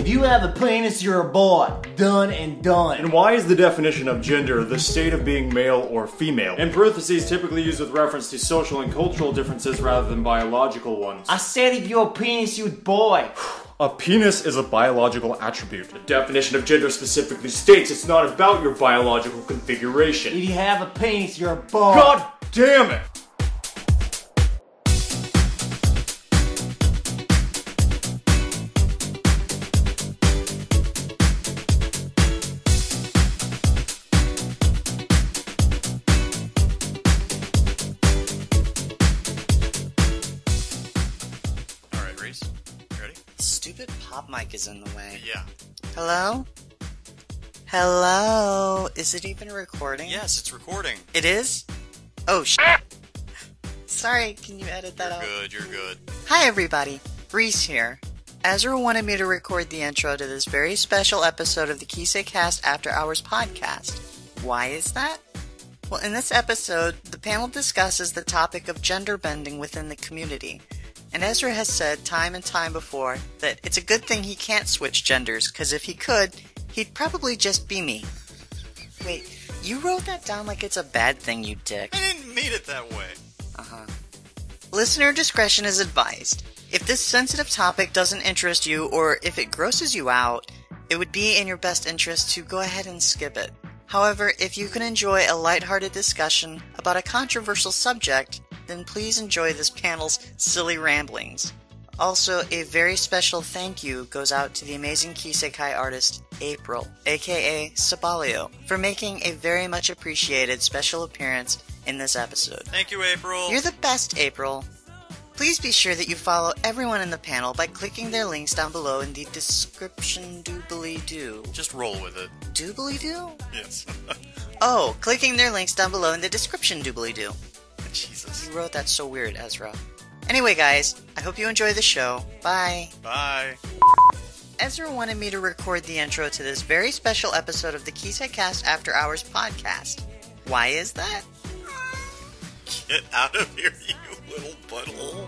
you have a penis, you're a boy. Done and done. And why is the definition of gender the state of being male or female? In parentheses, typically used with reference to social and cultural differences rather than biological ones. I said if you're a penis, you're a boy. A penis is a biological attribute. The definition of gender specifically states it's not about your biological configuration. If you have a penis, you're a boy. God damn it! Stupid pop mic is in the way. Yeah. Hello? Hello? Is it even recording? Yes, it's recording. It is? Oh, Sorry, can you edit that out? You're good. Hi, everybody. Reese here. Ezra wanted me to record the intro to this very special episode of the KiseCast After Hours podcast. Why is that? Well, in this episode, the panel discusses the topic of gender bending within the community. And Ezra has said time and time before that it's a good thing he can't switch genders, because if he could, he'd probably just be me. Wait, you wrote that down like it's a bad thing, you dick. I didn't mean it that way. Listener discretion is advised. If this sensitive topic doesn't interest you, or if it grosses you out, it would be in your best interest to go ahead and skip it. However, if you can enjoy a lighthearted discussion about a controversial subject, then please enjoy this panel's silly ramblings. Also, a very special thank you goes out to the amazing Kisekai artist, April, aka Sabalio, for making a very much appreciated special appearance in this episode. Thank you, April. You're the best, April. Please be sure that you follow everyone in the panel by clicking their links down below in the description doobly-doo. Just roll with it. Doobly-doo? Yes. Oh, clicking their links down below in the description doobly-doo. Jesus. You wrote that so weird, Ezra. Anyway, guys, I hope you enjoy the show. Bye. Bye. Ezra wanted me to record the intro to this very special episode of the KiseCast After Hours podcast. Why is that? Get out of here, you little butthole.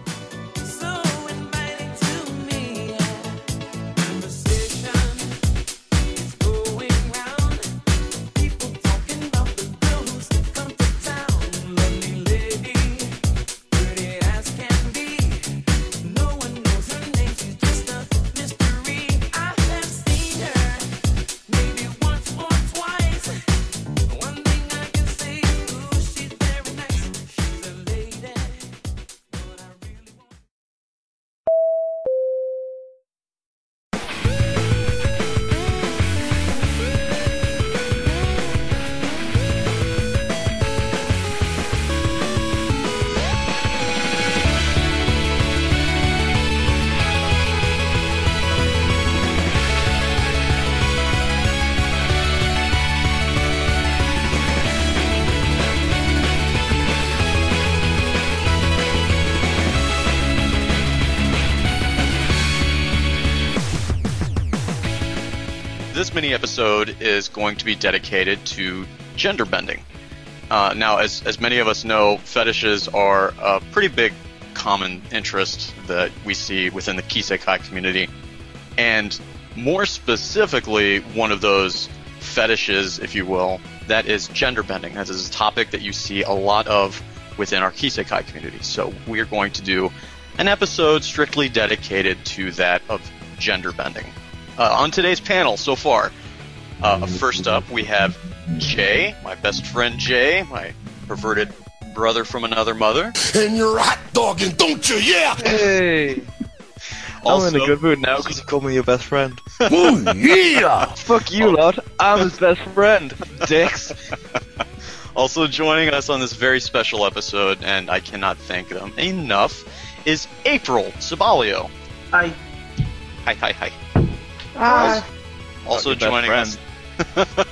This mini-episode is going to be dedicated to gender bending. Now, as many of us know, fetishes are a pretty big common interest that we see within the Kisekai community. And more specifically, one of those fetishes, if you will, that is gender bending. That is a topic that you see a lot of within our Kisekai community. So we're going to do an episode strictly dedicated to that of gender bending. On today's panel so far, first up we have Jay, my best friend Jay, my perverted brother from another mother. And you're hot dogging, don't you? Yeah! Hey! Also, I'm in a good mood now because you called me your best friend. Oh, yeah! Fuck you, lot. I'm his best friend. Dicks. Also joining us on this very special episode, and I cannot thank them enough, is April Sabalio. Hi. Hi. Hi. Also joining us.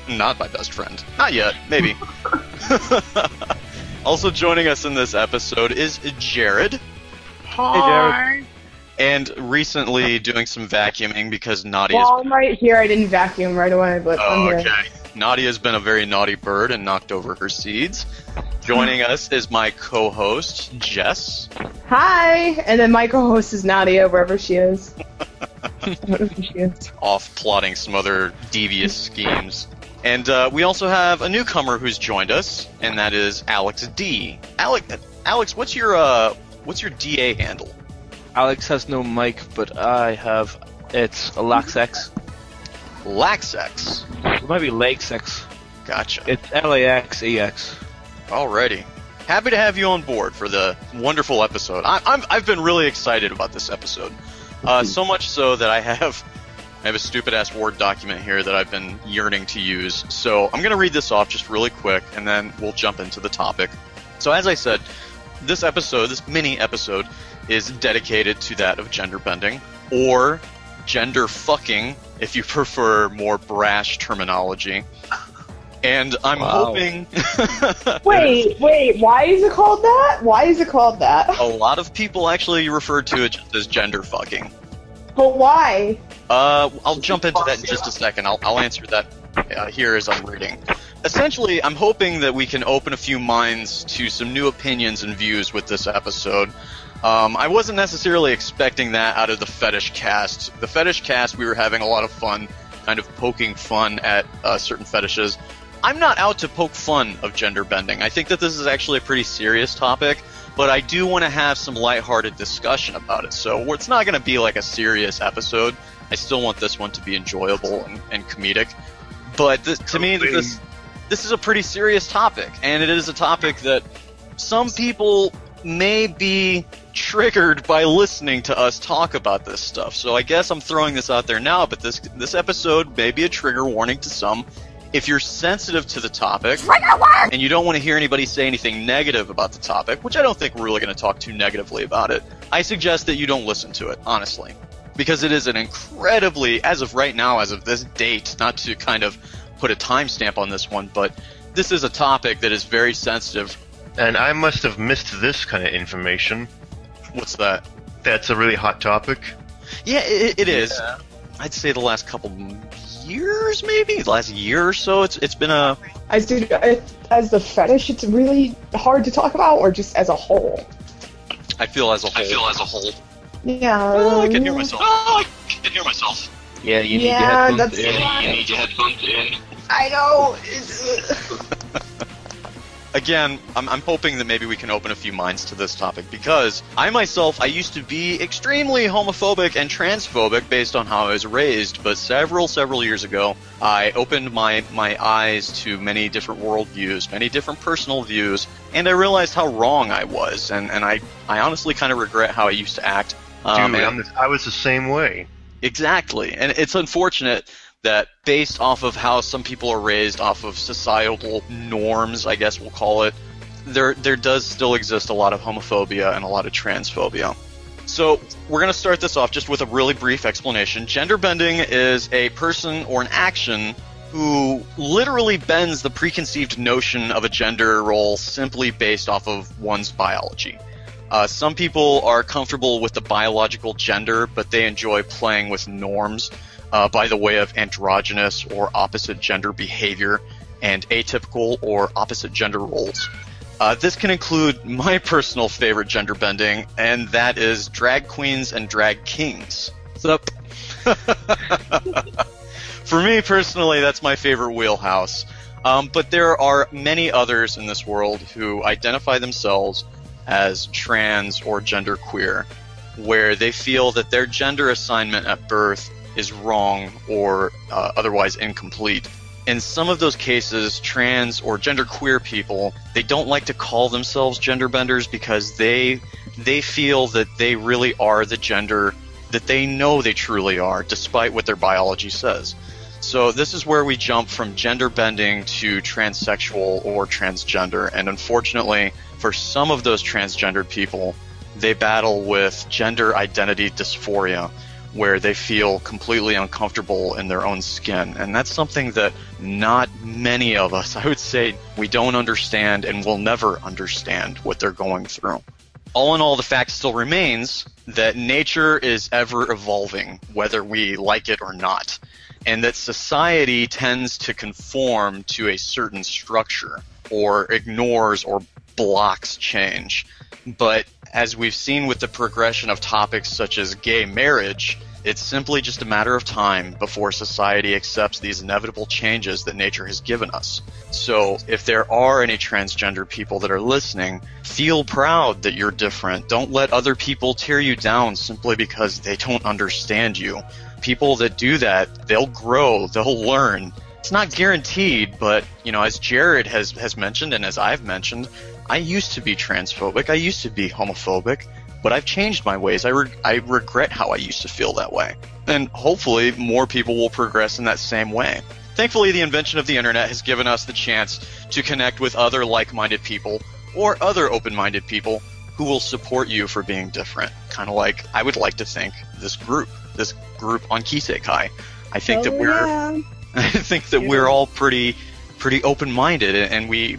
Not my best friend. Not yet. Maybe. Also joining us in this episode is Jared. Hi. Hey, Jared. And recently doing some vacuuming because Nadia's... Well, I'm right here. I didn't vacuum right away, but I'm here. Okay. Nadia's been a very naughty bird and knocked over her seeds. Joining us is my co-host, Jess. Hi. And then my co-host is Nadia, wherever she is. off plotting some other devious schemes. And we also have a newcomer who's joined us, and that is Alex D. Alex, what's your DA handle? Alex has no mic, but I have. It's a Laxex. Laxex. It might be Laxex. Gotcha. It's LAXEX. Alrighty. Happy to have you on board for the wonderful episode. I've been really excited about this episode. So much so that I have a stupid-ass Word document here that I've been yearning to use. So I'm going to read this off just really quick, and then we'll jump into the topic. So as I said, this mini episode, is dedicated to that of gender bending, or gender fucking, if you prefer more brash terminology. And I'm hoping... Wait, why is it called that? Why is it called that? A lot of people actually refer to it just as gender fucking. But why? I'll jump into that in just a second. I'll answer that here as I'm reading. Essentially, I'm hoping that we can open a few minds to some new opinions and views with this episode. I wasn't necessarily expecting that out of the fetish cast. The fetish cast, we were having a lot of fun, kind of poking fun at certain fetishes. I'm not out to poke fun of gender bending. I think that this is actually a pretty serious topic, but I do want to have some lighthearted discussion about it. So it's not going to be like a serious episode. I still want this one to be enjoyable and comedic. But to me, this is a pretty serious topic, and it is a topic that some people may be triggered by listening to us talk about this stuff. So I guess I'm throwing this out there now, but this episode may be a trigger warning to some. If you're sensitive to the topic, and you don't want to hear anybody say anything negative about the topic, which I don't think we're really going to talk too negatively about it, I suggest that you don't listen to it, honestly. Because it is an incredibly, as of right now, as of this date, not to kind of put a timestamp on this one, but this is a topic that is very sensitive. And I must have missed this kind of information. What's that? That's a really hot topic. Yeah, it is. Yeah. I'd say the last couple years, maybe? The last year or so, it's been a... As the fetish, it's really hard to talk about, or just as a whole? I feel as a whole. Yeah. Oh, I can hear myself. Yeah, you need your headphones in. You need your headphones in. I know. Again, I'm hoping that maybe we can open a few minds to this topic, because I used to be extremely homophobic and transphobic based on how I was raised, but several years ago, I opened my eyes to many different worldviews, many different personal views, and I realized how wrong I was, and I honestly kind of regret how I used to act. I was the same way. Exactly, and it's unfortunate that based off of how some people are raised, off of societal norms, I guess we'll call it, there does still exist a lot of homophobia and a lot of transphobia. So we're going to start this off just with a really brief explanation. Gender bending is a person or an action who literally bends the preconceived notion of a gender role simply based off of one's biology. Some people are comfortable with the biological gender, but they enjoy playing with norms by the way of androgynous or opposite gender behavior and atypical or opposite gender roles. This can include my personal favorite gender bending, and that is drag queens and drag kings. What's up? For me personally, that's my favorite wheelhouse. But there are many others in this world who identify themselves as trans or genderqueer, where they feel that their gender assignment at birth is wrong or otherwise incomplete. In some of those cases, trans or genderqueer people, they don't like to call themselves gender benders because they feel that they really are the gender that they know they truly are, despite what their biology says. So this is where we jump from gender bending to transsexual or transgender, and unfortunately, for some of those transgendered people, they battle with gender identity dysphoria, where they feel completely uncomfortable in their own skin. And that's something that not many of us, I would say, we don't understand and will never understand what they're going through. All in all, the fact still remains that nature is ever evolving, whether we like it or not, and that society tends to conform to a certain structure or ignores or blocks change. But as we've seen with the progression of topics such as gay marriage, It's simply just a matter of time before society accepts these inevitable changes that nature has given us. So if there are any transgender people that are listening, feel proud that you're different. Don't let other people tear you down simply because they don't understand you. People that do that, they'll grow, they'll learn. It's not guaranteed, but, as Jared has mentioned and as I've mentioned, I used to be transphobic, I used to be homophobic, but I've changed my ways. I regret how I used to feel that way. And hopefully more people will progress in that same way. Thankfully, the invention of the internet has given us the chance to connect with other like-minded people or other open-minded people who will support you for being different. Kind of like, I would like to think, this group on KiseCast. I think that we're all pretty open-minded, and we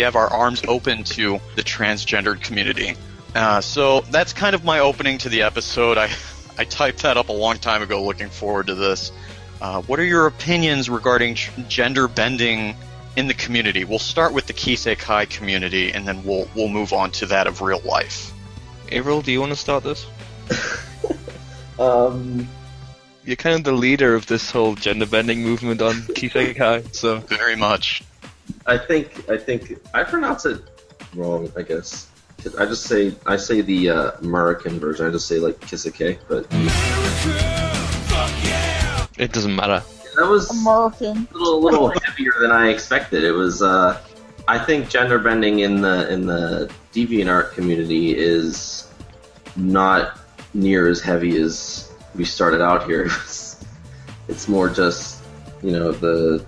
have our arms open to the transgendered community. So that's kind of my opening to the episode. I typed that up a long time ago, looking forward to this. What are your opinions regarding gender bending in the community? We'll start with the KiseCast community, and then we'll move on to that of real life. April, do you want to start this? You're kind of the leader of this whole gender bending movement on KiseCast, so very much. I think I pronounce it wrong, I guess. I say the American version. I just say like KiseCast, but it doesn't matter. That was American. a little heavier than I expected. It was. I think gender bending in the DeviantArt community is not near as heavy as we started out here. It's more just the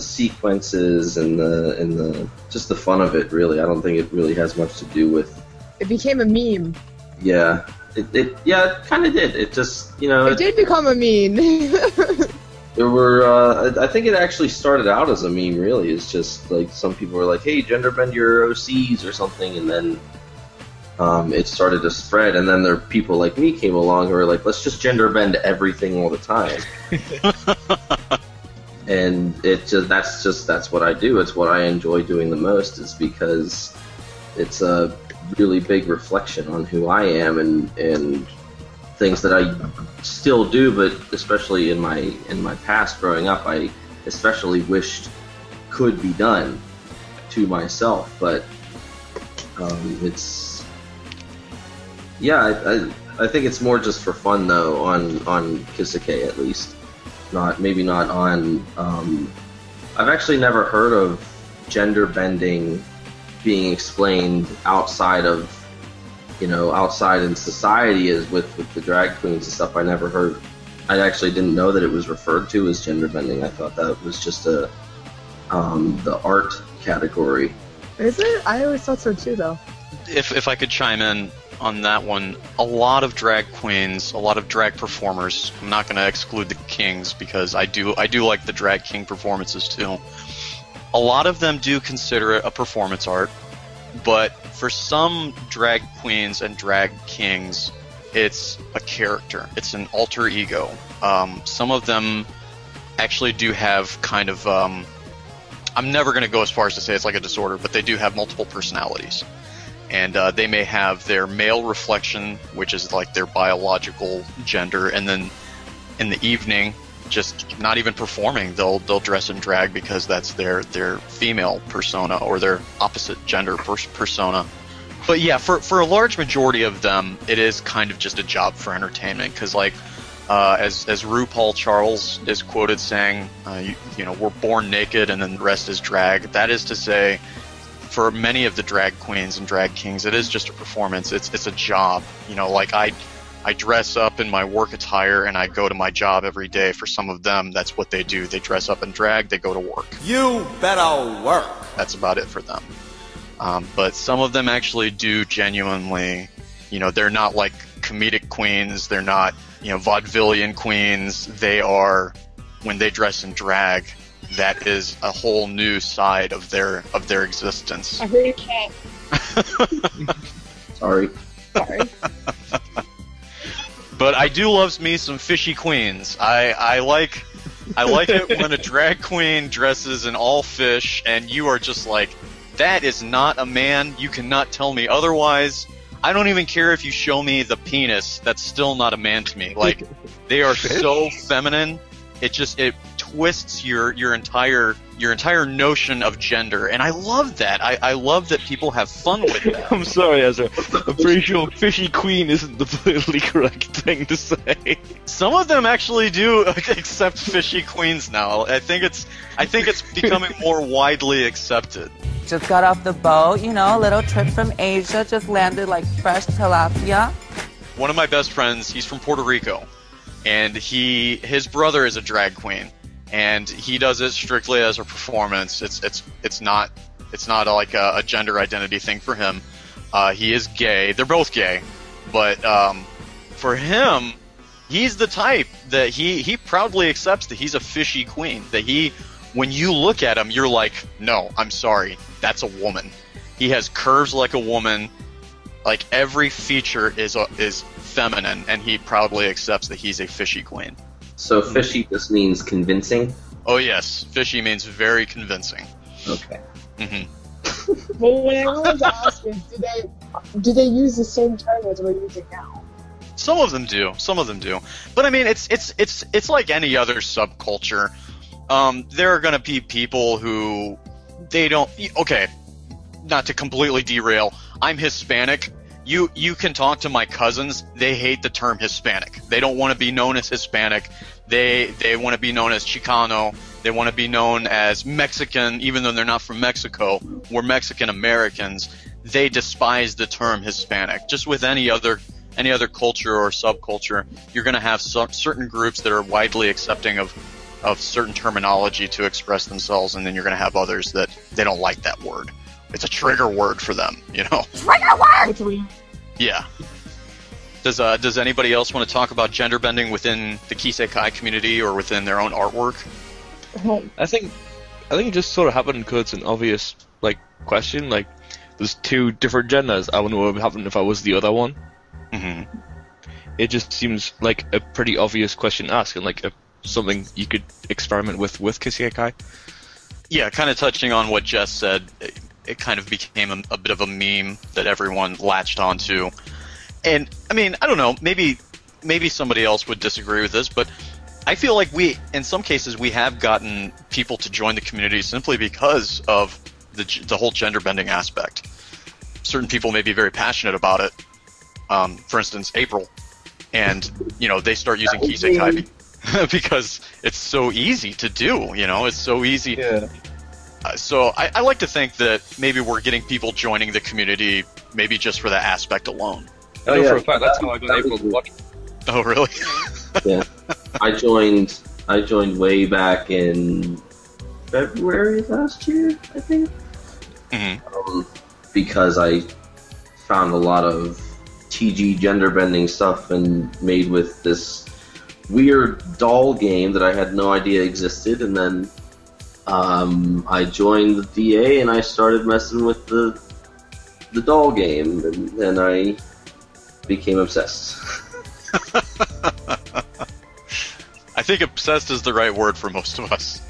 sequences and the just the fun of it. Really, I don't think it really has much to do with. It became a meme. Yeah, it kind of did. It just it did become a meme. There were I think it actually started out as a meme. Really, it's just like some people were like, "Hey, gender bend your OCs" or something, and then it started to spread, and then there people like me came along who were like, let's just gender bend everything all the time. And that's what I do. It's what I enjoy doing the most, is because it's a really big reflection on who I am and things that I still do, but especially in my past growing up, I especially wished could be done to myself, but it's. Yeah, I think it's more just for fun though on KiseCast at least. Maybe not on. I've actually never heard of gender bending being explained outside of outside in society as with the drag queens and stuff. I never heard. I actually didn't know that it was referred to as gender bending. I thought that was just the art category. Is it? I always thought so too, though. If I could chime in on that one, a lot of drag queens, a lot of drag performers, I'm not going to exclude the kings because I do like the drag king performances too. A lot of them do consider it a performance art, but for some drag queens and drag kings, it's a character. It's an alter ego. Some of them actually do have kind of, I'm never going to go as far as to say it's like a disorder, but they do have multiple personalities. And they may have their male reflection, which is like their biological gender, and then in the evening, just not even performing, they'll dress in drag because that's their female persona or their opposite gender persona. But yeah, for a large majority of them, it is kind of just a job for entertainment, because like as RuPaul Charles is quoted saying, we're born naked and then the rest is drag. That is to say, for many of the drag queens and drag kings, it is just a performance. It's a job. Like I dress up in my work attire and I go to my job every day. For some of them, that's what they do. They dress up in drag, they go to work. You better work. That's about it for them. But some of them actually do genuinely, they're not like comedic queens. They're not, vaudevillian queens. They are, when they dress in drag, that is a whole new side of their existence. I heard a cat. Sorry. But I do love me some fishy queens. I like it when a drag queen dresses in all fish and you are just like, that is not a man. You cannot tell me otherwise. I don't even care if you show me the penis. That's still not a man to me. Like, they are so feminine. It twists your entire notion of gender, and I love that. I love that people have fun with that. I'm sorry, Ezra. I'm pretty sure fishy queen isn't the politically correct thing to say. Some of them actually do accept fishy queens now. I think it's becoming more widely accepted. Just got off the boat, a little trip from Asia, just landed like fresh tilapia. One of my best friends, he's from Puerto Rico, and his brother is a drag queen, and he does it strictly as a performance. It's not like a gender identity thing for him. He is gay. They're both gay, but for him, he's the type that he proudly accepts that he's a fishy queen. That when you look at him, you're like, no, I'm sorry, that's a woman. He has curves like a woman. Like, every feature is feminine, and he proudly accepts that he's a fishy queen. So fishy just means convincing? Oh yes, fishy means very convincing. Okay. Mm-hmm. Well, what I wanted to ask is, do they use the same term as we're using now? Some of them do. But I mean, it's like any other subculture. There are going to be people who they don't. Okay, not to completely derail. I'm Hispanic. You can talk to my cousins. They hate the term Hispanic. They don't want to be known as Hispanic. They want to be known as Chicano. They want to be known as Mexican, even though they're not from Mexico. We're Mexican Americans. They despise the term Hispanic. Just with any other culture or subculture, you're going to have certain groups that are widely accepting of certain terminology to express themselves, and then you're going to have others that they don't like that word. It's a trigger word for them, Trigger word! Yeah. Does anybody else want to talk about gender bending within the Kisekai community or within their own artwork? I think it just sort of happened because it's an obvious question. Like, there's two different genders. I wonder what would happen if I was the other one. Mm-hmm. It just seems like a pretty obvious question to ask, and something you could experiment with Kisekai. Yeah, kind of touching on what Jess said. It kind of became a bit of a meme that everyone latched onto. And, I mean, I don't know, maybe somebody else would disagree with this, but I feel like in some cases, we have gotten people to join the community simply because of the whole gender bending aspect. Certain people may be very passionate about it. For instance, April. And, they start using Kisekai because it's so easy to do, it's so easy. Yeah. So I like to think that maybe we're getting people joining the community maybe just for that aspect alone. I know for a fact that's how I got April to watch. Oh, really? Yeah. I joined way back in February last year, I think. Mm-hmm. Because I found a lot of TG gender bending stuff and made with this weird doll game that I had no idea existed, and then I joined the DA and I started messing with the doll game, and then I became obsessed. I think obsessed is the right word for most of us.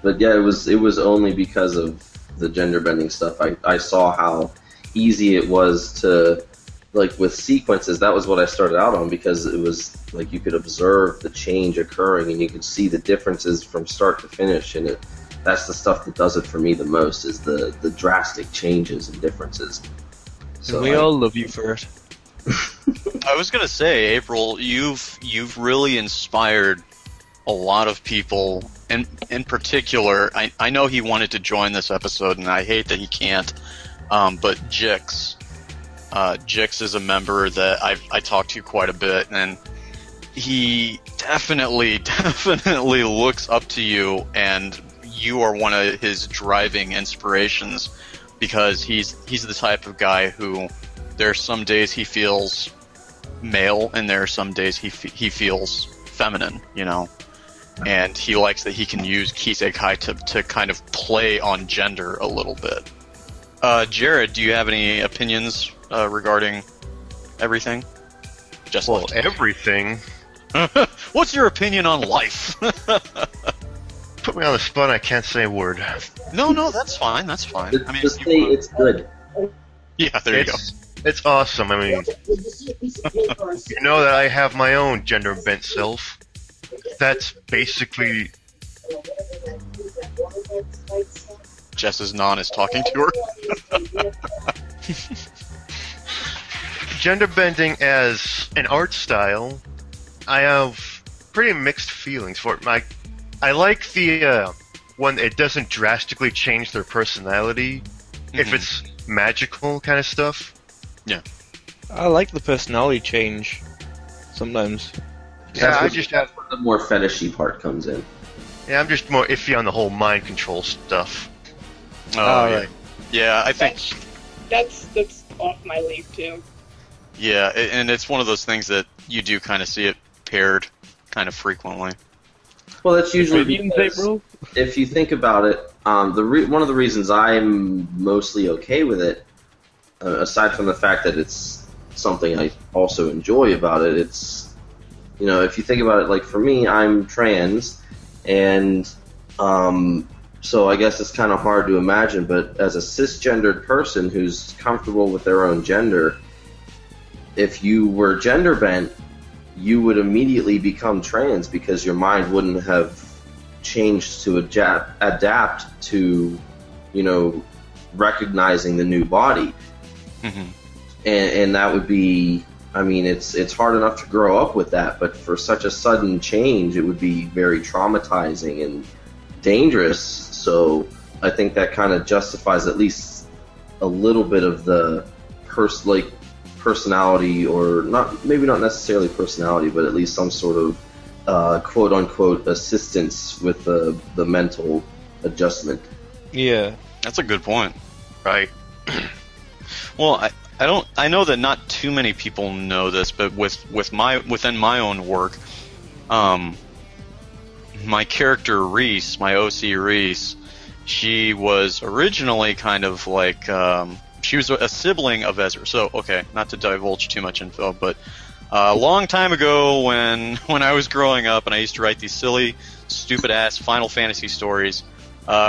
But yeah, it was only because of the gender bending stuff. I saw how easy it was to, with sequences, that was what I started out on, because it was you could observe the change occurring and you could see the differences from start to finish, and that's the stuff that does it for me the most, is the drastic changes and differences. So and we all love you for it. I was gonna say, April, you've really inspired a lot of people, and in particular, I know he wanted to join this episode, and I hate that he can't. But Jix is a member that I talked to quite a bit, and he definitely looks up to you, and you are one of his driving inspirations, because he's the type of guy who, there are some days he feels male, and there are some days he feels feminine, and he likes that he can use Kisekai to kind of play on gender a little bit. Jared, do you have any opinions regarding everything? Just everything. What's your opinion on life? Put me on the spot. I can't say a word. No, that's fine. That's fine. Just say it's good. Yeah, there you go. It's awesome. I mean, you know that I have my own gender bent self. That's basically. Jess's non is talking to her. Gender bending as an art style, I have pretty mixed feelings for it. I like the when it doesn't drastically change their personality, if it's magical kind of stuff. Yeah. I like the personality change sometimes. Yeah, I just have the more fetishy part comes in. Yeah, I'm just more iffy on the whole mind control stuff. Oh, yeah. Yeah, I think That's off my league too. yeah, and it's one of those things that you do kind of see it paired kind of frequently. Well, that's usually because if you think about it, one of the reasons I'm mostly okay with it, aside from the fact that it's something I also enjoy about it, it's, you know, if you think about it, like for me, I'm trans, and so I guess it's kind of hard to imagine, but as a cisgendered person who's comfortable with their own gender, if you were gender bent, you would immediately become trans because your mind wouldn't have changed to adapt to, you know, recognizing the new body. And that would be, I mean, it's hard enough to grow up with that, but for such a sudden change, it would be very traumatizing and dangerous. So I think that kind of justifies at least a little bit of the personality, or maybe not necessarily personality, but at least some sort of quote unquote assistance with the mental adjustment. Yeah, that's a good point. Right. Well, I know that not too many people know this, but within my own work, my character Reese, my OC Reese, she was originally kind of like she was a sibling of Ezra. So, okay, not to divulge too much info, but a long time ago when I was growing up and I used to write these silly, stupid-ass Final Fantasy stories,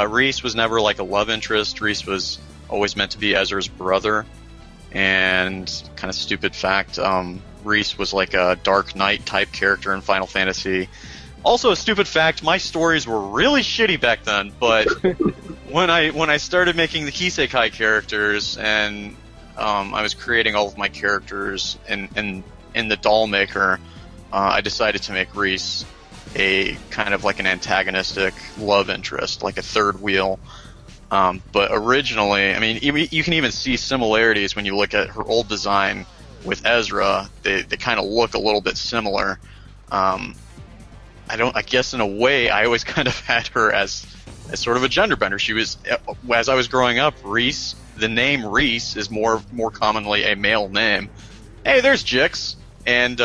Reese was never like a love interest. Reese was always meant to be Ezra's brother. And kind of stupid fact, Reese was like a Dark Knight type character in Final Fantasy. Also a stupid fact, my stories were really shitty back then, but when I started making the Kisekai characters and I was creating all of my characters in the doll maker, I decided to make Reese a kind of like an antagonistic love interest, like a third wheel. But originally, I mean, you can even see similarities when you look at her old design with Ezra. They kind of look a little bit similar. I guess in a way, I always kind of had her as sort of a gender bender. She was, as I was growing up, Reese, the name Reese is more commonly a male name. Hey, there's Jix. And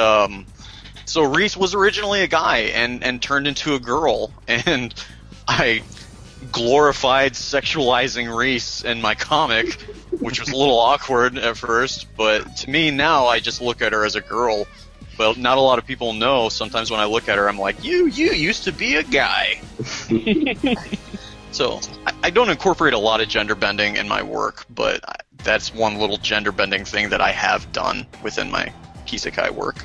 so Reese was originally a guy and turned into a girl. And I glorified sexualizing Reese in my comic, which was a little awkward at first, but to me now I just look at her as a girl. Well, not a lot of people know. Sometimes when I look at her, I'm like, you used to be a guy. So I don't incorporate a lot of gender bending in my work, but that's one little gender bending thing that I have done within my Kisekai work.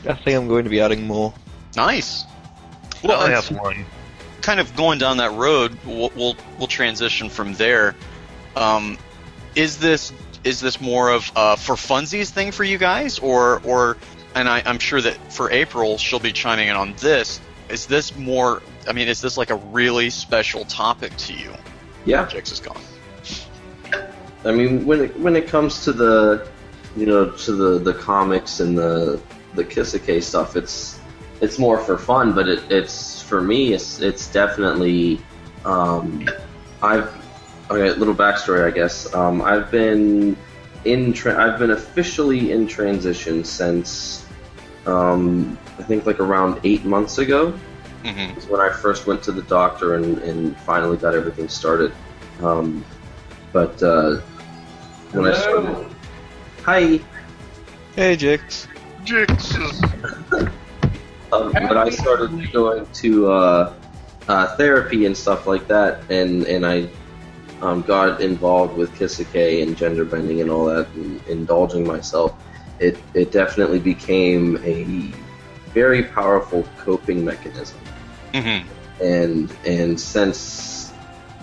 I think I'm going to be adding more. Nice. Well, I have one. Kind of going down that road, we'll transition from there. Is this more of for funsies thing for you guys, or and I'm sure that for April she'll be chiming in on this. Is this more? I mean, is this like a really special topic to you? Yeah, Jix is gone. I mean, when it comes to the, you know, to the comics and the Kisekai stuff, it's more for fun, but it's for me, it's definitely. Okay, little backstory, I guess. I've been officially in transition since I think like around 8 months ago. Is when I first went to the doctor and finally got everything started. But when I started, hi, hey, Jix. But I started going to therapy and stuff like that, and I got involved with Kisuke and gender bending and all that, and indulging myself, it definitely became a very powerful coping mechanism. And since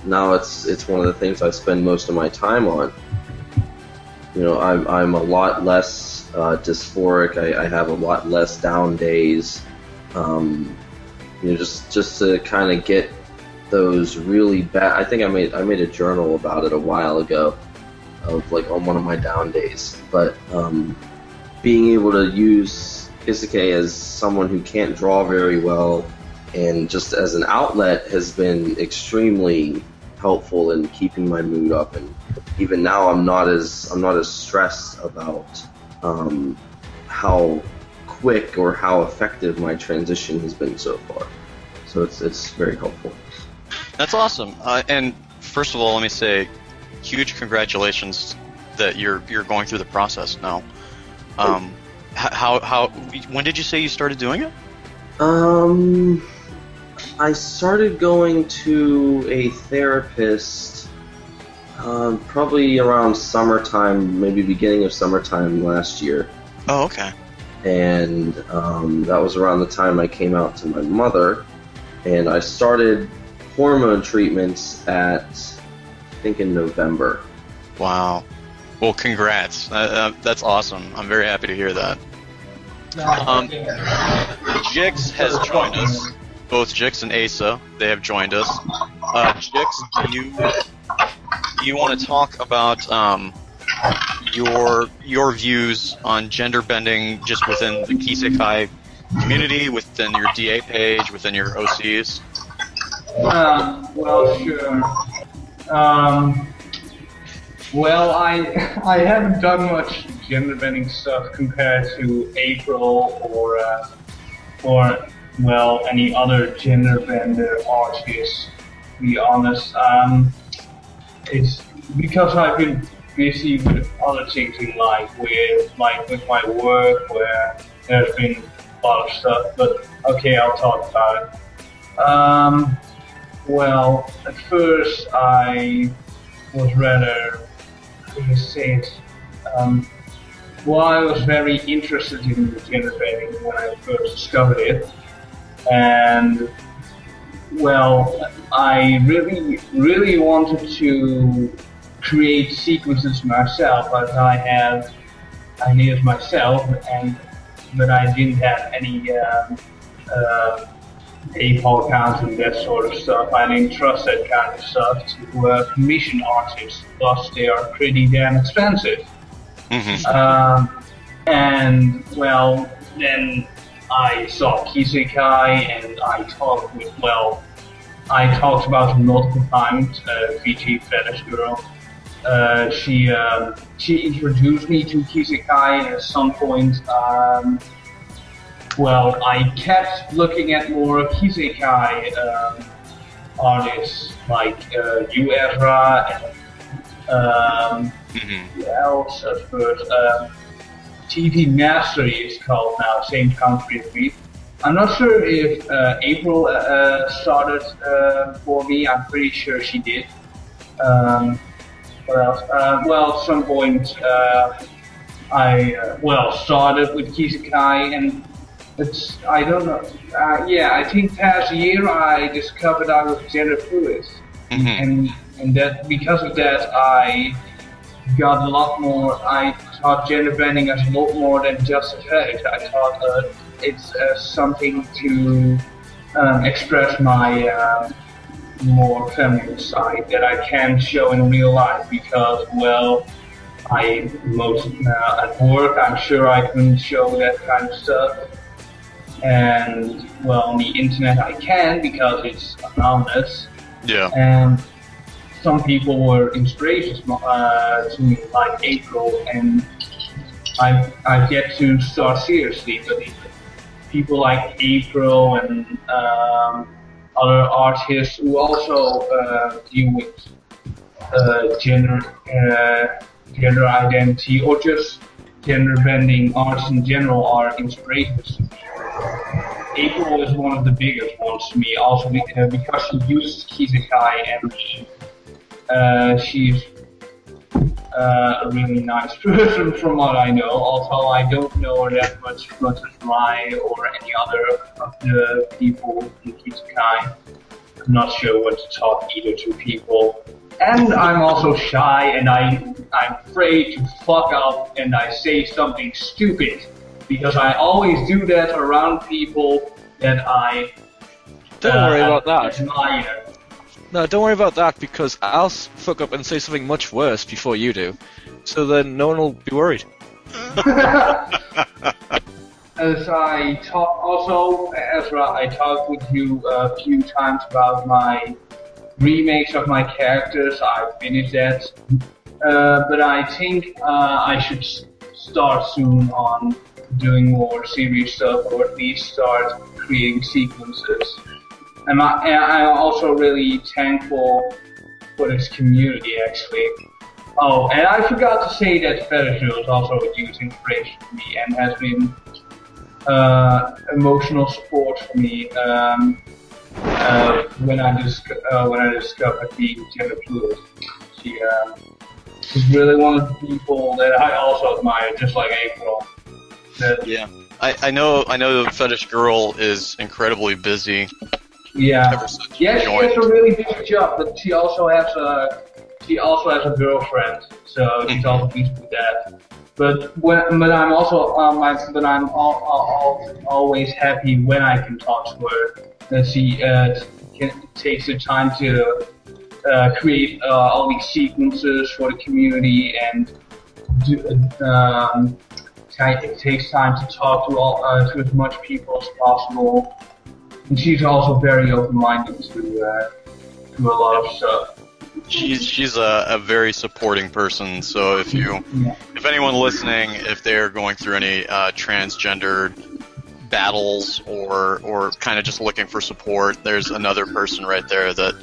now it's one of the things I spend most of my time on. You know, I'm a lot less dysphoric. I have a lot less down days. You know, just to kind of get those really bad. I think I made a journal about it a while ago, of like on one of my down days. But being able to use Kisuke as someone who can't draw very well, and just as an outlet, has been extremely helpful in keeping my mood up. And even now, I'm not as stressed about how quick or how effective my transition has been so far. So it's very helpful. That's awesome. And first of all, let me say, huge congratulations that you're going through the process now. How when did you say you started doing it? I started going to a therapist probably around summertime, maybe beginning of summertime last year. Oh, okay. And that was around the time I came out to my mother, and I started hormone treatments at, I think, in November. Wow. Well, congrats. That's awesome. I'm very happy to hear that. Jix has joined us. Both Jix and Asa, they have joined us. Jix, do you want to talk about your views on gender bending just within the Kisekai community, within your DA page, within your OCs? Well, sure. Well, I haven't done much gender bending stuff compared to April or well, any other gender bender artist, to be honest. It's because I've been busy with other things in life, with my work, where there's been a lot of stuff, but okay, I'll talk about it. Well, at first I was rather, how do you say it, well, I was very interested in gender bending when I first discovered it, and well, I really wanted to create sequences myself, as I have ideas myself, but I didn't have any PayPal accounts and that sort of stuff. I didn't trust that kind of stuff to commission artists, plus they are pretty damn expensive. And well, then I saw Kisekai, and I talked about it multiple times. VG Fetish Girl. She introduced me to Kisekai, and at some point, well, I kept looking at more Kisekai artists like Yu Ezra and who else at first? TV Mastery is called now, same country as me. I'm not sure if April started for me. I'm pretty sure she did. What else? Well, at some point I started with Kisekai, and I don't know. Yeah, I think past year I discovered I was gender fluid, and that because of that I got a lot more. I thought gender bending as a lot more than just a fetish. I thought it's something to express my more feminine side that I can show in real life, because, well, at work I'm sure I couldn't show that kind of stuff, and well, on the internet I can because it's anonymous. Yeah. And some people were inspirations to me, like April, and I've yet to start seriously, but people like April and other artists who also deal with gender identity or just gender bending arts in general are inspirations to me. April is one of the biggest ones to me, also because she used Kisekai and she's a really nice person from what I know, although I don't know her that much as Rai or any other of the people in Kisekai. I'm not sure what to talk either to people. And I'm also shy, and I'm afraid to fuck up and I say something stupid, because I always do that around people that I Don't worry about that. admire. No, don't worry about that, because I'll fuck up and say something much worse before you do. So then no one will be worried. As I talked with you a few times about my remakes of my characters. I finished that, but I think I should start soon on doing more serious stuff, or at least start creating sequences. And I'm also really thankful for this community, actually. Oh, and I forgot to say that Fetish is also a huge inspiration for me and has been emotional support for me when I discovered being gender fluid. She's really one of the people that I also admire, just like April. Yeah, I know the Fetish Girl is incredibly busy. Yeah, she has a really busy job, but she also has a girlfriend, so she's also busy with that. But I'm also always happy when I can talk to her. That she takes the time to create all these sequences for the community, and it takes time to talk to as much people as possible. And she's also very open-minded to a lot of stuff. She's a very supporting person. So if anyone listening, if they're going through any transgendered battles or kind of just looking for support, there's another person right there that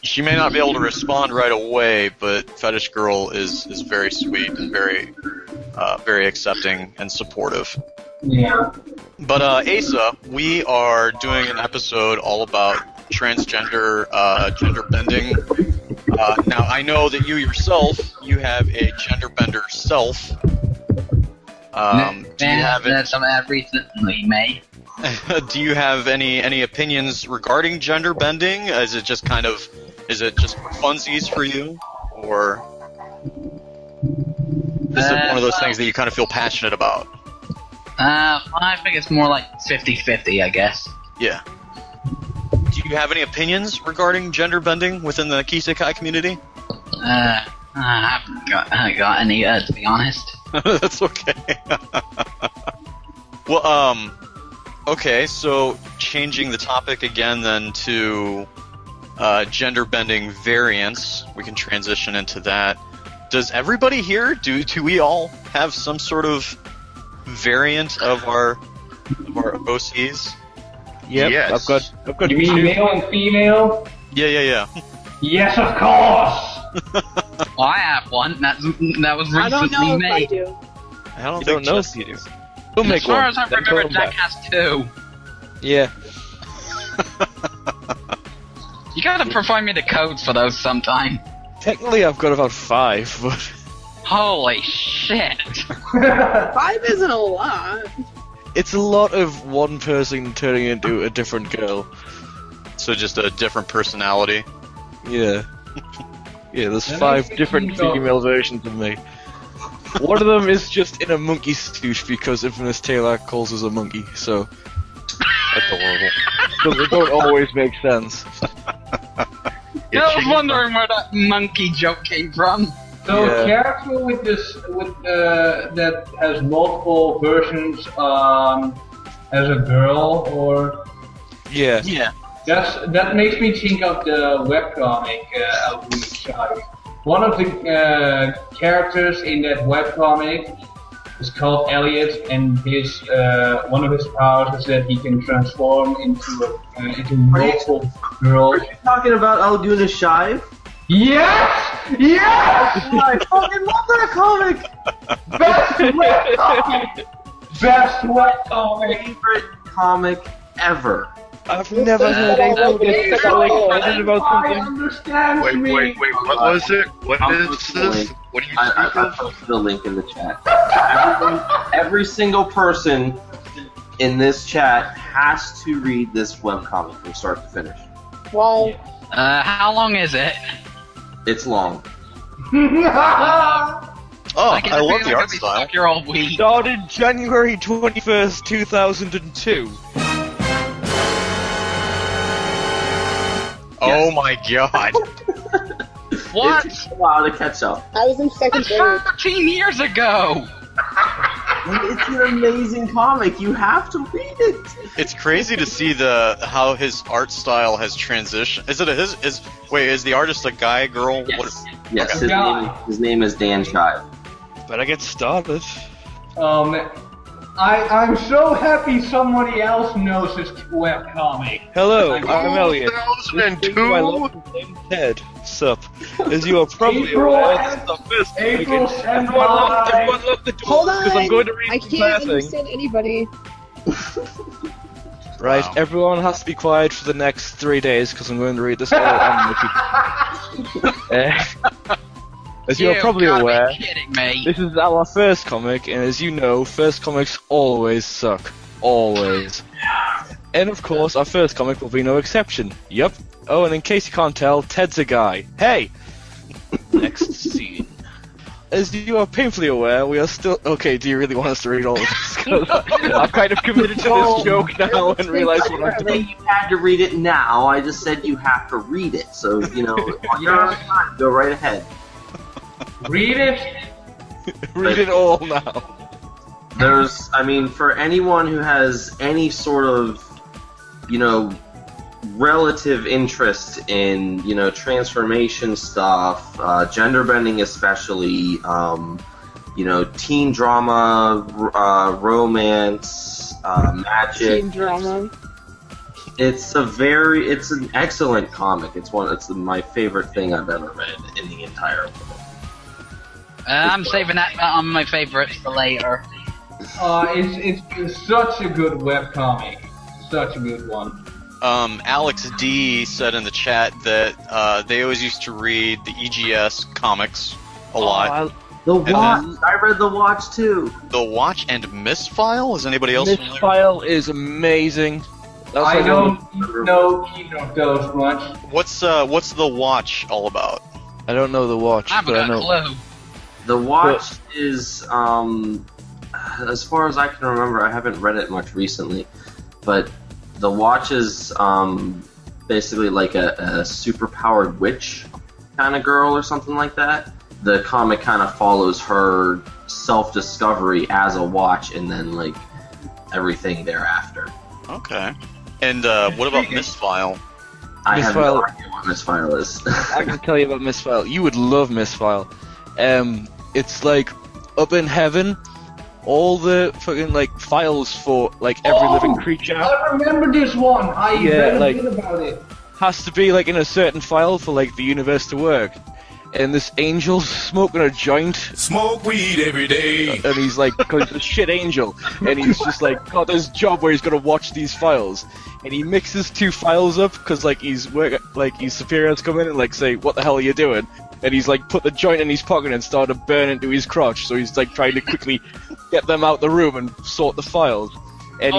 she may not be able to respond right away, but Fetish Girl is very sweet and very accepting and supportive. Yeah. But Asa, we are doing an episode all about transgender gender bending. Now I know that you yourself, you have a gender bender self. Do you have recently made? Do you have any opinions regarding gender bending? Is it just for funsies for you, or is it one of those things that you kind of feel passionate about? I think it's more like 50-50, I guess. Yeah. Do you have any opinions regarding gender bending within the Kisekai community? I haven't got any, to be honest. That's okay. Well, okay, so changing the topic again then to gender bending variants, we can transition into that. Does everybody here, do we all have some sort of variant of our OCs? Yep, yes. I've got You mean two. male and female? Yeah. Yes, of course! Well, I have one. That was I don't know recently if I made. do. I don't You think don't know Jesse if you do. We'll make As far one. as I then call remember, them Jack back. has two. Yeah. You gotta provide me the codes for those sometime. Technically, I've got about 5, but Holy shit! 5 isn't a lot. it's a lot of one person turning into a different girl. So just a different personality. Yeah. Yeah, there's That 5 makes me different think of- female versions of me. One of them is just in a monkey suit because Infamous Taylor calls us a monkey, so That's horrible. so they don't always make sense. I was wondering where that monkey joke came from. So Yeah. a character that has multiple versions as a girl, or Yeah. Yeah. that makes me think of the webcomic HUUUUUUGE. One of the characters in that webcomic is called Elliot, and his one of his powers is that he can transform into multiple girls. Are you talking about Alduna Shive? Yes! Yes! I fucking love that comic! Best webcomic! Best webcomic! Favorite comic ever. I've never heard April get so excited about something. Understands Wait, what was it? What is this? What do you I speak of? posted a link in the chat. Every single person in this chat has to read this webcomic from start to finish. Well, how long is it? It's long. Oh, I love the art style. You're all weak. Started January 21st, 2002. Oh my god. What? It took a while to catch up. I was in second grade. 13 years ago! It's an amazing comic. You have to read it. It's crazy to see how his art style has transitioned. Is the artist a guy, girl? Yes. What, Yes. okay. His name is Dan Shive. Better get started. I'm so happy somebody else knows this webcomic. Hello, I'm Elliot. 2002? I love the name Ted. Sup? As you are probably April aware, and- this is the first April weekend. and Everyone lock July. the door Hold because I'm on! going to read I the can't entire thing. understand anybody. Right, Wow. everyone has to be quiet for the next 3 days because I'm going to read this all on Wiki. As you are probably gotta be aware, kidding me. this is our first comic, and as you know, first comics always suck. Always. And of course, our first comic will be no exception. Yup. Oh, and in case you can't tell, Ted's a guy. Hey! Next scene. As you are painfully aware, we are still... Okay, do you really want us to read all of this? 'Cause I've kind of committed to this joke now and realized what I'm I doing. didn't say you had to read it now. I just said you have to read it. So, on your own time, go right ahead. Read it. Read it all now. For anyone who has any sort of, relative interest in, transformation stuff, gender bending especially, teen drama, romance, magic. Teen drama. It's an excellent comic. It's my favorite thing I've ever read in the entire world. I'm saving that on my favorites for later. It's such a good webcomic. Such a good one. Alex D said in the chat that they always used to read the EGS comics a lot. The Watch. I read The Watch too. The Watch and Misfile? Is anybody else familiar? Misfile is amazing. That's I like don't know either of those much. What's The Watch all about? I don't know The Watch, I haven't but I got a know. clue. The Watch is, as far as I can remember, I haven't read it much recently, but The Watch is basically like a superpowered witch kind of girl or something like that. The comic kind of follows her self-discovery as a watch and then like everything thereafter. Okay. And what about Misfile? I have no Misfile- idea what Misfile is. I can tell you about Misfile. You would love Misfile. It's like up in heaven, all the fucking like files for like every living creature I remember this one. I read a like- bit about it. has to be like in a certain file for like the universe to work. And this angel's smoking a joint, Smoke weed every day. and he's like, cause he's a shit angel, and he's just like got this job where he's gonna watch these files, and he mixes two files up, cause like his superiors come in and like say, what the hell are you doing? And he's like put the joint in his pocket and started to burn into his crotch, so he's like trying to quickly get them out the room and sort the files. And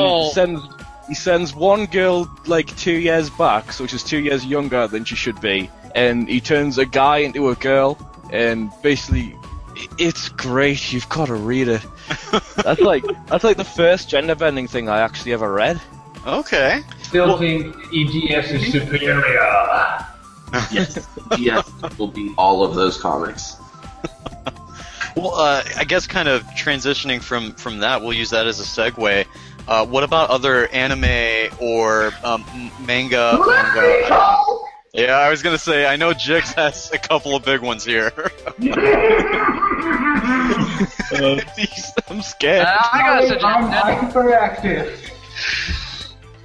he sends one girl like 2 years back, so she's 2 years younger than she should be, and he turns a guy into a girl, and basically, it's great. You've got to read it. That's like the first gender bending thing I actually ever read. Okay. Still think EGS is superior. Yes, yes, will be all of those comics. Well, I guess kind of transitioning from that, we'll use that as a segue. What about other anime or manga? Yeah, I was gonna say, I know Jix has a couple of big ones here. I'm scared. I got a I'm suggestion. hyperactive.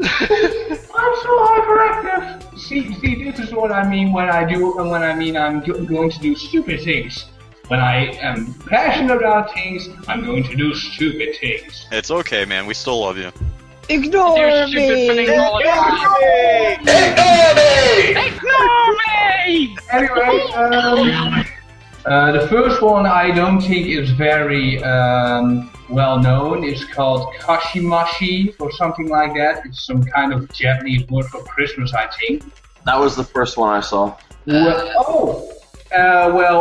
I'm so hyperactive. See, this is what I mean when I'm going to do stupid things. When I am passionate about things, I'm going to do stupid things. It's okay, man. We still love you. Ignore me! Ignore me! Anyway, the first one I don't think is very well known. It's called kashimashi or something like that. It's some kind of Japanese word for Christmas, I think. That was the first one I saw. Well,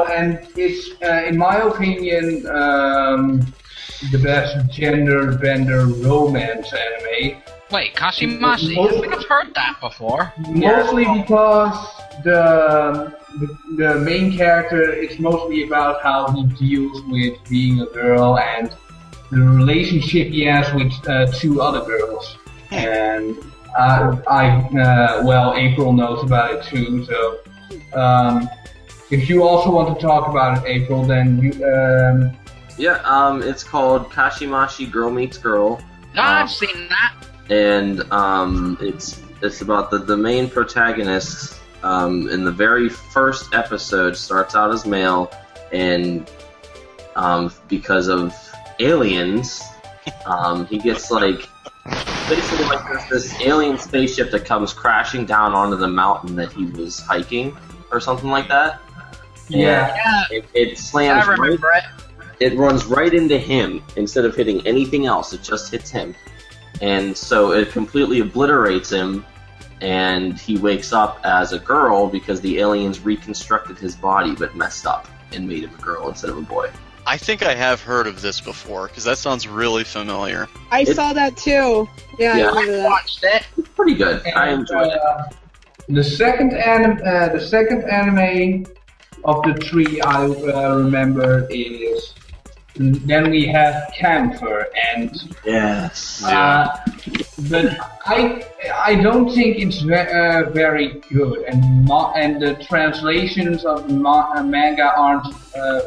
and it's, in my opinion, the best gender-bender romance anime. Wait, Kashimashi? I think I've heard that before. Mostly because the main character, it's mostly about how he deals with being a girl and the relationship he has with two other girls. And well, April knows about it too, so if you also want to talk about it, April, then you... it's called Kashimashi Girl Meets Girl. I've seen that. And it's about the main protagonist in the very first episode starts out as male, and because of aliens, he gets like basically like there's this alien spaceship that comes crashing down onto the mountain that he was hiking or something like that. Yeah. It slams. I remember it. It runs right into him instead of hitting anything else. It just hits him. And so it completely obliterates him, and he wakes up as a girl because the aliens reconstructed his body but messed up and made him a girl instead of a boy. I think I have heard of this before, because that sounds really familiar. I saw that too. Yeah, I remember that. Watched it. It's pretty good. I enjoyed it. The second anime of the three I remember is... Then we have Camphor, and yes, but I don't think it's very good, and the translations of manga aren't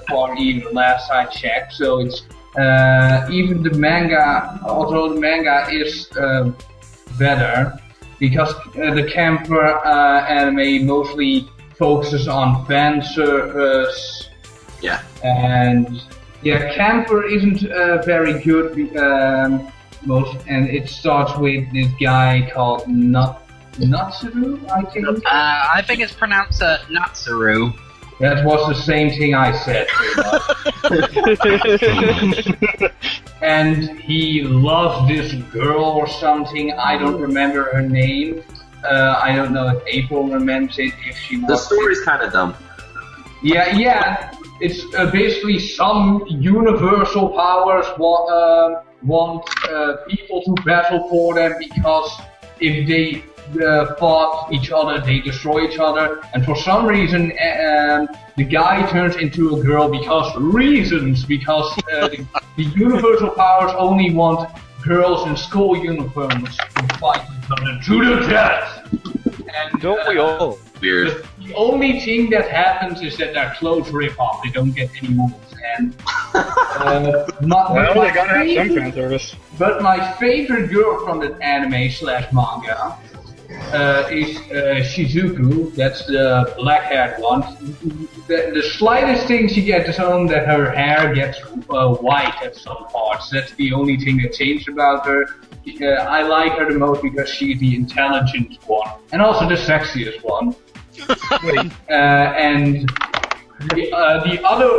far either. Last I checked, so it's even the manga, although the manga is better, because the Camphor anime mostly focuses on fan service. Yeah, and. Yeah, Camphor isn't very good, and it starts with this guy called Natsuru, I think? I think it's pronounced Natsuru. That was the same thing I said, pretty much. And he loves this girl or something, I don't remember her name. I don't know if April remembers it, if she was. The story's kind of dumb. Yeah. It's basically some universal powers want people to battle for them, because if they fought each other, they destroy each other. And for some reason, the guy turns into a girl because the universal powers only want girls in school uniforms to fight each other to the death. And, don't we all? Weird. The only thing that happens is that their clothes rip off. They don't get any moves. And well, they gotta have some fan service. But my favorite girl from the anime/manga is Shizuku. That's the black-haired one. The slightest thing she gets is that her hair gets white at some parts. That's the only thing that changed about her. I like her the most because she's the intelligent one, and also the sexiest one. And the other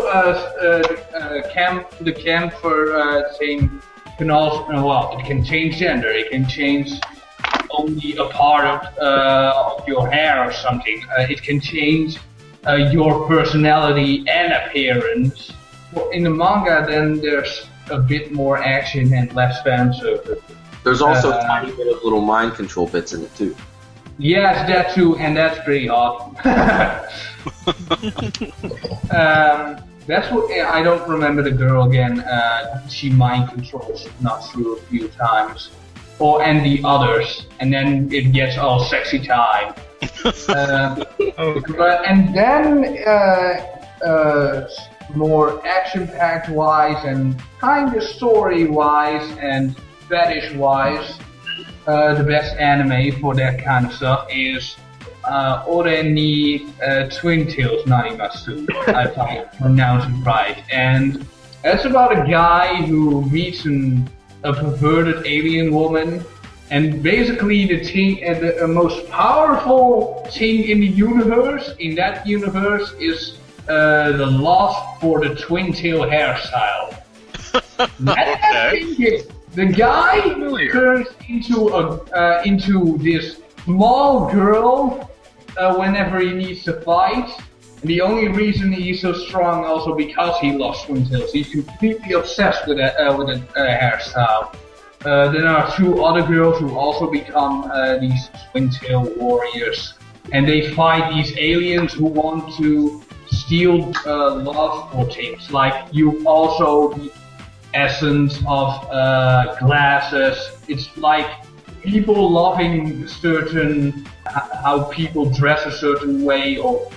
the Camphor thing can also it can change gender. It can change only a part of your hair or something. It can change your personality and appearance. In the manga, then there's a bit more action and less fan service. There's also a tiny bit of little mind control bits in it too. Yes, that too, and that's pretty hot. That's what I don't remember the girl again. She mind controls Natsuru a few times, and the others, and then it gets all sexy time. And then more action-packed wise and kind of story-wise and fetish-wise, the best anime for that kind of stuff is Ore ni Twin Tails Narimasu, if I pronounce it right. And that's about a guy who meets a perverted alien woman, And basically the most powerful thing in the universe, in that universe, is the love for the twin tail hairstyle. Okay. The guy turns into this small girl whenever he needs to fight. And the only reason he's so strong also because he loves twin tails. He's completely obsessed with a hairstyle. There are two other girls who also become these twin tail warriors. And they fight these aliens who want to steal love for things. Like you also the essence of glasses. It's like people loving certain how people dress a certain way or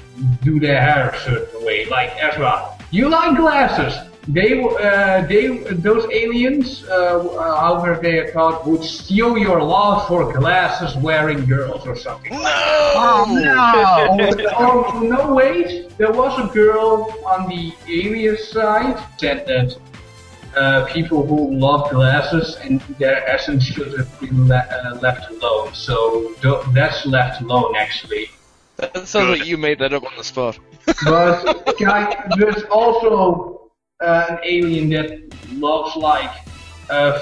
do their hair a certain way. Like Ezra, you like glasses. Those aliens, however they are called, would steal your love for glasses-wearing girls or something. No! Oh, no, wait. There was a girl on the alien side said that people who love glasses and their essence should have been left alone. So that's left alone, actually. That sounds like you made that up on the spot. But there's also an alien that loves like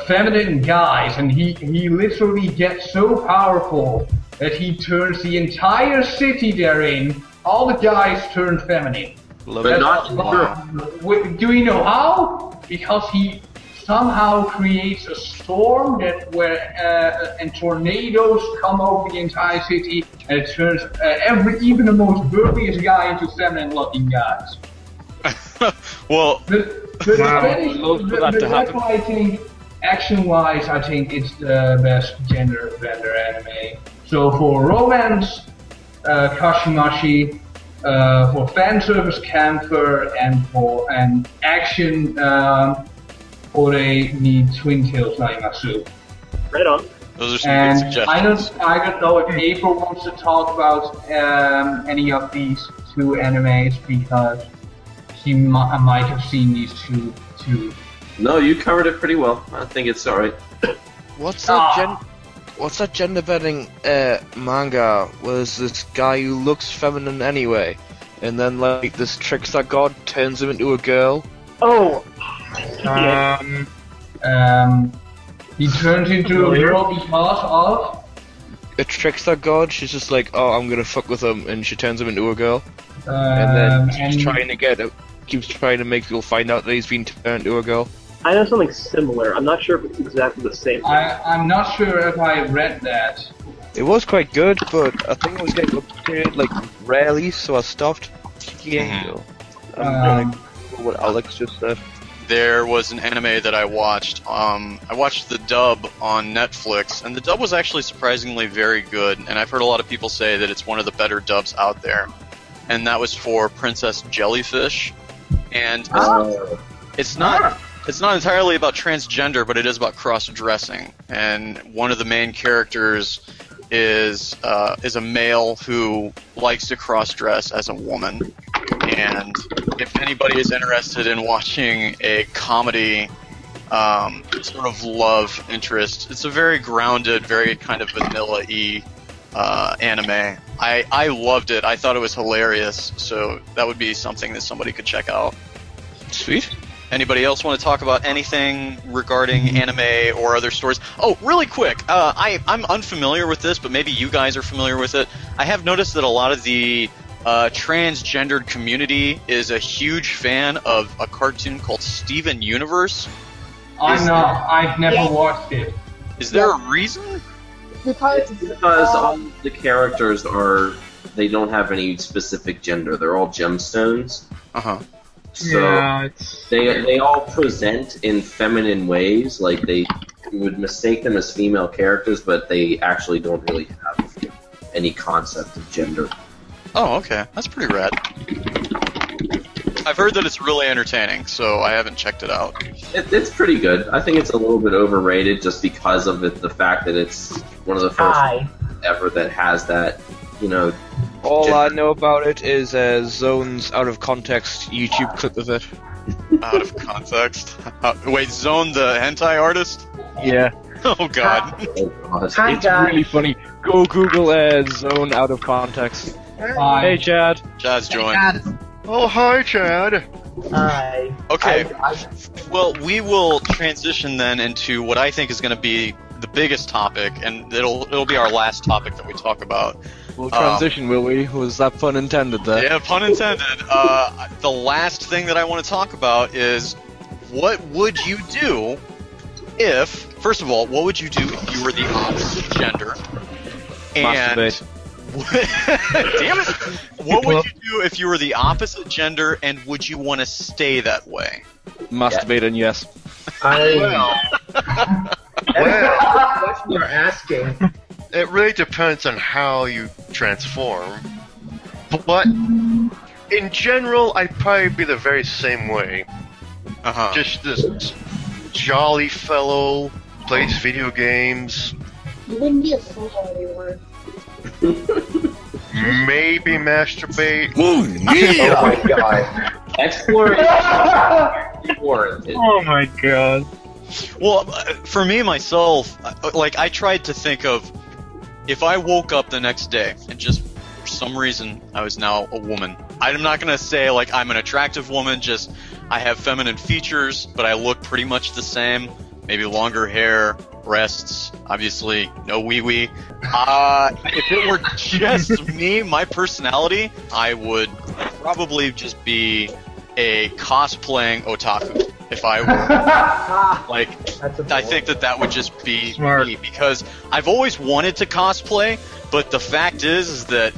feminine guys, and he literally gets so powerful that he turns the entire city they're in. All the guys turn feminine. But not do we know how? Because he somehow creates a storm and tornadoes come over the entire city, and it turns even the most burliest guy into feminine-looking guys. Well, that's why I think, action-wise, I think it's the best gender-bender anime. So for romance, Kashimashi, for fan service, Camphor, and action, the Twin Tails Naimasu. Right on. Those are some good suggestions. I don't know if April wants to talk about any of these two animes because she might have seen these two too. No, you covered it pretty well. I think it's alright. What's that gender bending manga? Was this guy who looks feminine anyway, and then like this trickster god turns him into a girl? Oh. He turns into a girl because of a trickster god. She's just like, oh, I'm gonna fuck with him, and she turns him into a girl, and then keeps trying to make people find out that he's been turned into a girl. I know something similar. I'm not sure if it's exactly the same. I'm not sure if I read that. It was quite good, but I think it was getting updated like rarely, so I stopped. Yeah. What Alex just said. There was an anime that I watched. I watched the dub on Netflix, and the dub was actually surprisingly very good. And I've heard a lot of people say that it's one of the better dubs out there. And that was for Princess Jellyfish. And it's not entirely about transgender, but it is about cross-dressing. And one of the main characters is a male who likes to cross-dress as a woman. And if anybody is interested in watching a comedy sort of love interest, it's a very grounded, very kind of vanilla-y anime. I loved it. I thought it was hilarious, so that would be something that somebody could check out. Sweet. Anybody else want to talk about anything regarding anime or other stories? Oh, really quick. I'm unfamiliar with this, but maybe you guys are familiar with it. I have noticed that a lot of the transgendered community is a huge fan of a cartoon called Steven Universe. I'm not. I've never watched it. Is there a reason? Because all the characters they don't have any specific gender. They're all gemstones. Uh-huh. So they all present in feminine ways. Like you would mistake them as female characters, but they actually don't really have any concept of gender. Oh, okay. That's pretty rad. I've heard that it's really entertaining, so I haven't checked it out. It's pretty good. I think it's a little bit overrated just because of the fact that it's one of the first ever that has that, All I know about it is Zone's out of context YouTube clip of it. Out of context? Wait, Zone the hentai artist? Yeah. Oh god. Hi, It's guys. really funny. Go Google zone out of context. Hi. Hey, Chad. Chad's joined. Oh, hi, Chad. Hi. Okay. Well, we will transition then into what I think is going to be the biggest topic, and it'll be our last topic that we talk about. We'll transition, will we? Was that pun intended there? Yeah, pun intended. The last thing that I want to talk about is what would you do if, first of all, what would you do if you were the opposite gender? And Masturbate. damn it! What would you do if you were the opposite gender, and would you want to stay that way? Masturbate and yes. Well, What you're asking. it really depends on how you transform. But in general, I'd probably be the very same way. Just this jolly fellow, plays video games, You wouldn't be a fool anymore. maybe masturbate. Oh, yeah! Oh my god. Exploration. Oh my god. Well, for me, myself, like, I tried to think of if I woke up the next day and just for some reason I was now a woman. I'm not going to say, like, I'm an attractive woman, just I have feminine features, but I look pretty much the same. Maybe longer hair, breasts, obviously no wee-wee. If it were just me, my personality, I would probably just be a cosplaying otaku. If I were, like, I think that would just be me, because I've always wanted to cosplay, but the fact is that,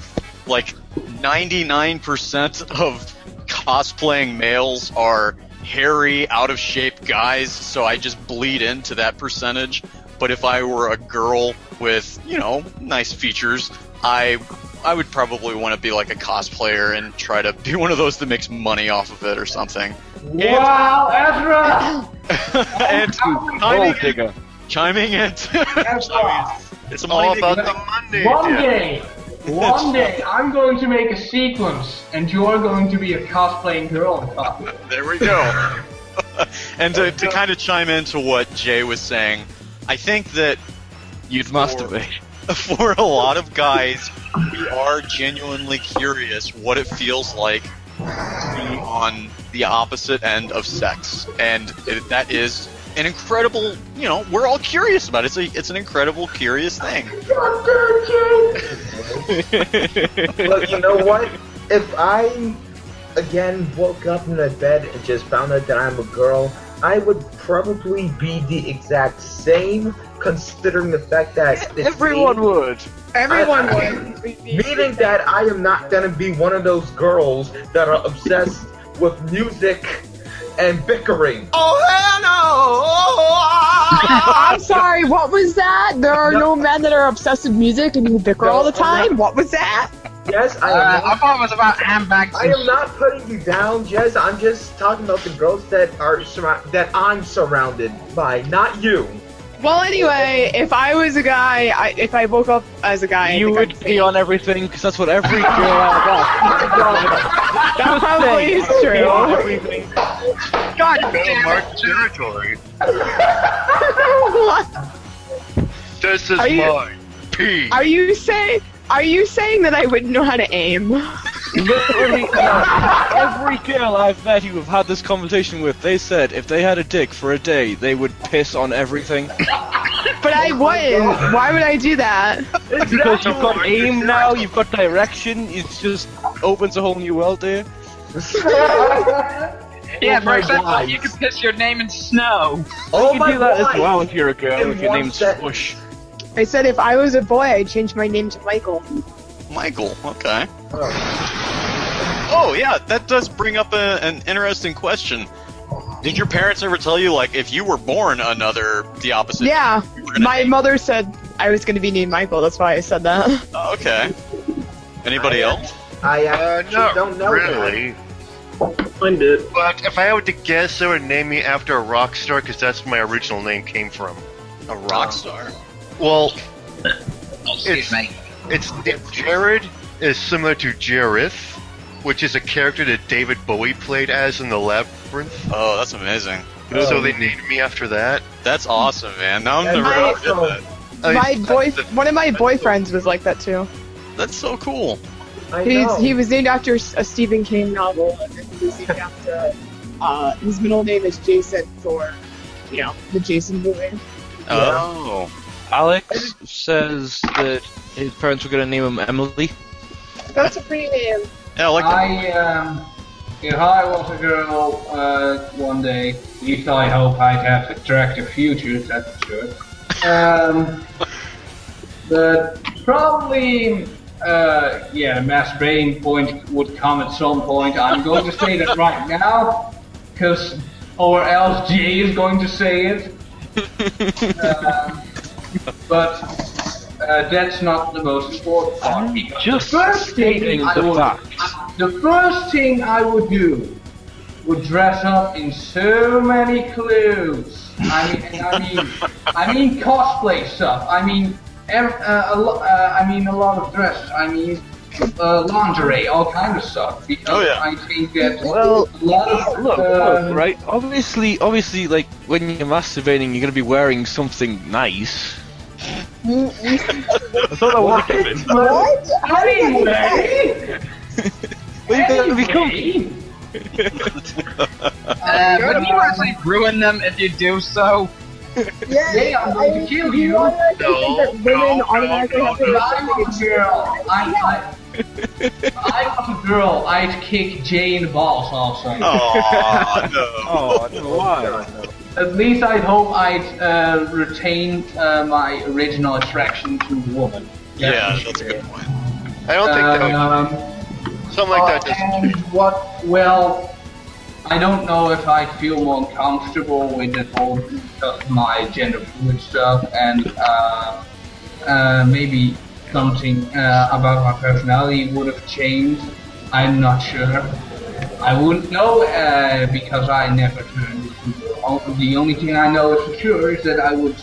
like, 99% of cosplaying males are hairy, out-of-shape guys, so I just bleed into that percentage. But if I were a girl with, you know, nice features, I would probably want to be like a cosplayer and try to be one of those that makes money off of it or something. Wow, Ezra! And chiming in, it's a all money about making the thing. money. One day, I'm going to make a sequence, and you're going to be a cosplaying girl on top. There we go. And to kind of chime into what Jay was saying, I think that you'd masturbate. For a lot of guys, we are genuinely curious what it feels like to be on the opposite end of sex, and that is an incredible, you know, we're all curious about it. It's an incredible, curious thing. Look, you know what? If I, again, woke up in a bed and just found out that I'm a girl, I would probably be the exact same, considering the fact that... Everyone would. Everyone would. Meaning that I am not gonna be one of those girls that are obsessed with music and bickering. Oh, hell no! I'm sorry, what was that? There are no men that are obsessed with music and who bicker all the time? What was that? Yes, I am. I thought it was about handbags. I am not putting you down, Jez. I'm just talking about the girls that are that I'm surrounded by, not you. Well, anyway, if I was a guy, if I woke up as a guy, You would pee on everything, because that's what every girl out that probably is true. God Mark territory. What? This is mine. Pee. Are you saying that I wouldn't know how to aim? Literally, every girl I've met who have had this conversation with, they said if they had a dick for a day, they would piss on everything. But I wouldn't. Why would I do that? Because you've got aim now, you've got direction, it just opens a whole new world to you. Yeah, for example, you could piss your name in snow. You can do that as well if you're a girl, if your name's Spush. I said if I was a boy, I'd change my name to Michael. Michael, okay. Oh yeah, that does bring up an interesting question. Did your parents ever tell you, like, if you were born the opposite? Yeah, my mother said I was going to be named Michael. That's why I said that. Oh, okay. Anybody else? I actually don't know really. Mine did. But if I had to guess, they would name me after a rock star, because that's where my original name came from. A rock star? Well, it's Jared is similar to Jareth, which is a character that David Bowie played as in The Labyrinth. Oh, that's amazing. So they named me after that? That's awesome, man. Now I'm never gonna forget that. One of my boyfriends was like that too. That's so cool. He was named after a Stephen King novel, and then he was named after his middle name is Jason for, the Jason movie. Oh. Alex says that his parents were gonna name him Emily. That's a pretty name. Yeah, I like that. If I was a girl one day, at least I hope I'd have attractive futures, that's for sure. But probably, the masturbating point would come at some point. I'm going to say that right now, or else Jay is going to say it. But that's not the most important part. Just stating the fact. The first thing I would do would dress up in so many clothes. I mean cosplay stuff. I mean a lot of dresses. I mean lingerie, all kind of stuff. Because I think that a lot of look, right? Obviously, like when you're masturbating, you're gonna be wearing something nice. I thought that was given. What? Anyway. Wouldn't you actually ruin them if you do so? Yeah, I'm going to kill you. I'm a girl, I'd kick Jay in the balls also. Oh, no. Oh, no. Why? At least I hope I'd retain my original attraction to woman. That's a good point. I don't think that would... Something like that just... I don't know if I'd feel more comfortable with the whole my gender fluid stuff, and maybe something about my personality would have changed. I'm not sure. I wouldn't know because I never turned into the only thing I know for sure is that I would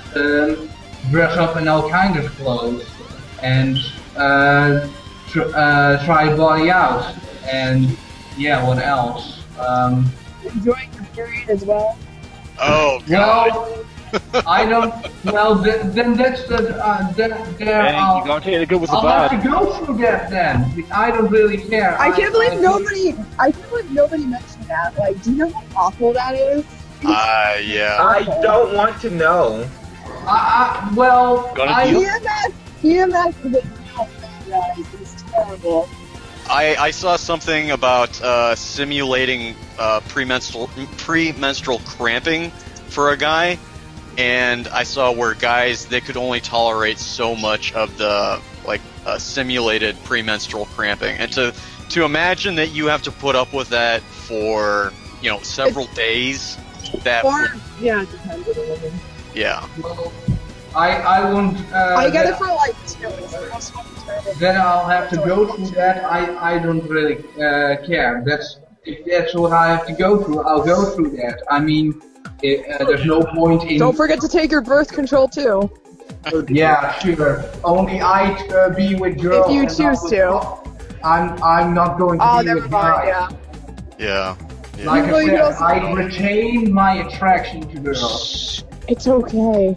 dress up in all kinds of clothes and try body out, and what else? Enjoying your period as well. Oh God. Well, I don't. Well, then that's the. You gotta take the good with the I'll bad. have to go through that then. I don't really care. I can't believe nobody mentioned that. Like, do you know how awful that is? Yeah. I don't want to know. EMS is a real thing, guys. It's terrible. I saw something about simulating premenstrual cramping for a guy, and I saw where guys, they could only tolerate so much of the simulated premenstrual cramping, and to imagine that you have to put up with that for several days. It depends on the woman. Yeah. Well, I won't. I get it for 2 weeks. Then I'll have to go through that. I don't really care. If that's what I have to go through, I'll go through that. I mean, there's no point in. Don't forget to take your birth control too. Yeah, sure. Only I'd be with girls. If you choose to. I'm not going to be with guys. Yeah. Like I said, I retain my attraction to girls. It's okay.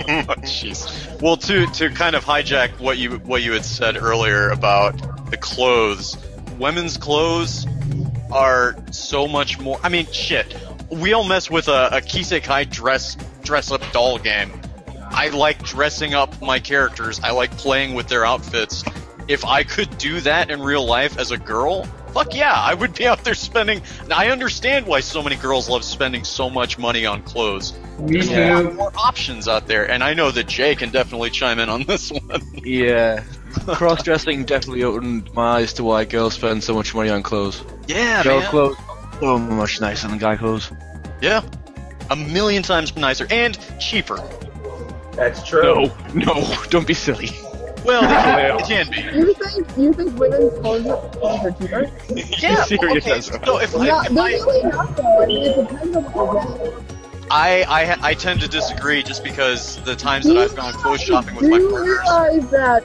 Oh, jeez. Well, to kind of hijack what you had said earlier about the clothes, women's clothes are so much more. I mean, shit. We all mess with a Kisekai dress up doll game. I like dressing up my characters. I like playing with their outfits. If I could do that in real life as a girl, fuck yeah, I would be out there spending. I understand why so many girls love spending so much money on clothes. Me There's too. a lot more options out there, and I know that Jay can definitely chime in on this one. Yeah. Cross-dressing definitely opened my eyes to why girls spend so much money on clothes. Yeah, Girl man. clothes so much nicer than guy clothes. Yeah. 1,000,000 times nicer and cheaper. That's true. No, don't be silly. Well, it can be. You think women's clothes are cheaper? Yeah. Serious Okay. answer. So if They're really not though. I mean, it depends on what you're getting. I tend to disagree just because the times that I've gone clothes shopping with my Do you partners. realize that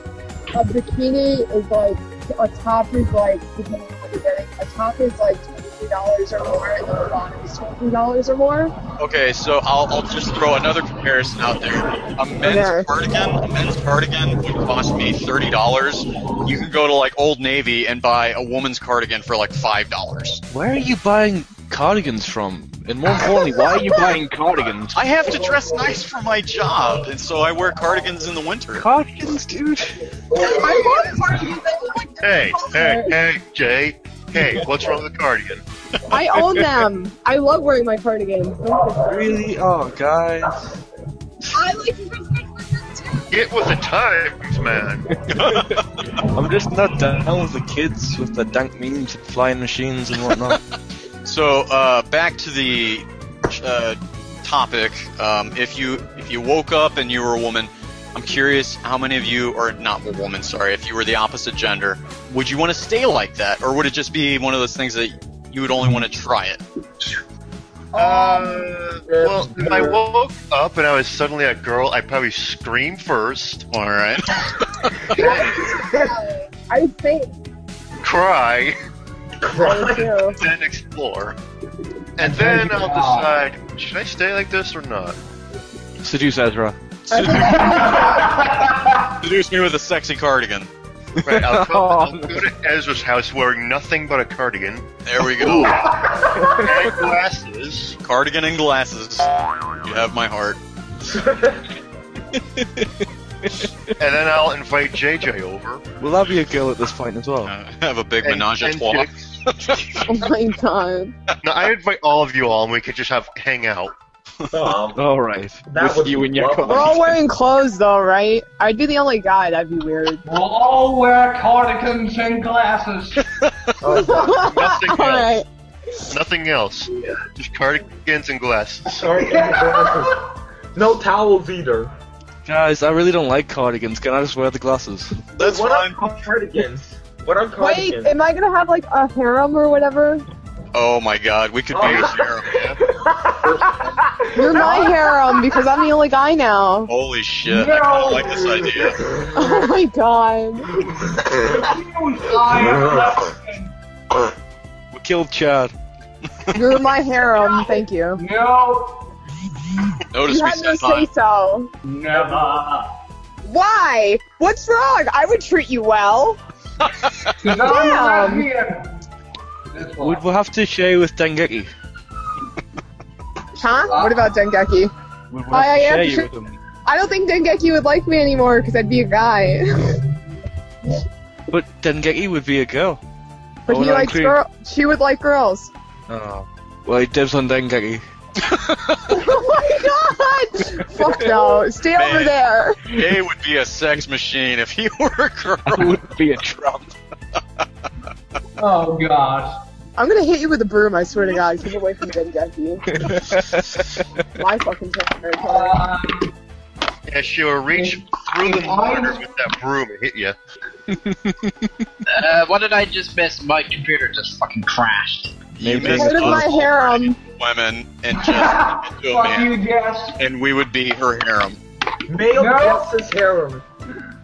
a bikini is like, a top is like, depending on what you're getting, a top is like $25 $23 or more, and the bottom is $23 or more. Okay, so I'll just throw another comparison out there. A men's cardigan would cost me $30. You can go to like Old Navy and buy a woman's cardigan for like $5. Where are you buying cardigans from? And more importantly, why are you buying cardigans? I have to dress nice for my job, and so I wear cardigans in the winter. Cardigans, dude? I want cardigans. Hey, Jay. Hey, what's wrong with the cardigan? I own them. I love wearing my cardigans. Really? Oh, guys. I like to dress nice for them too. Get with the times, man. I'm just not down with the kids with the dank memes and flying machines and whatnot. So, back to the topic. If you woke up and you were a woman, I'm curious how many of you, or not a woman, sorry, if you were the opposite gender, would you want to stay like that, or would it just be one of those things that you would only want to try it? Well, if I woke up and I was suddenly a girl, I'd probably scream first. Alright. I think. Cry. Too. Then explore. And then I'll decide, should I stay like this or not? Seduce Ezra. Seduce me with a sexy cardigan. Right, I'll go to Ezra's house wearing nothing but a cardigan. There we go. And glasses. Cardigan and glasses. You have my heart. And then I'll invite JJ over. Will that be a girl at this point as well? Have a big menage a trois. Oh my god. No, I invite all of you all, and we could just hang out. Alright. With you and your We're all wearing clothes though, right? I'd be the only guy, that'd be weird. We'll all wear cardigans and glasses. Nothing else. Alright. Nothing else. Just cardigans and glasses. Cardigans and glasses. No towels either. Guys, I really don't like cardigans. Can I just wear the glasses? That's fine. Cardigans. What are cardigans? Wait, am I gonna have like a harem or whatever? Oh my god, we could be a harem. You're my harem because I'm the only guy now. Holy shit, I kinda like this idea. Oh my god. We killed Chad. You're my harem, thank you. No. Notice You we had to said say so. Never. Why? What's wrong? I would treat you well. Damn. We'll have to share with Dengeki. Huh? What about Dengeki? We'll have to share you with him. I don't think Dengeki would like me anymore because I'd be a guy. But Dengeki would be a girl. But he likes she would like girls. Oh. Well, he dibs on Dengeki. Oh my god! Fuck no. Stay over there. He would be a sex machine if he were a girl. I would be a Trump. Oh god. I'm gonna hit you with a broom, I swear to god. Keep away from Dengeki. My fucking turn. Yeah, she'll reach through the monitor with that broom and hit you. What did I just miss? My computer just fucking crashed. You Part of my harem. women and just into a man, and we would be her harem. Male Jess's harem.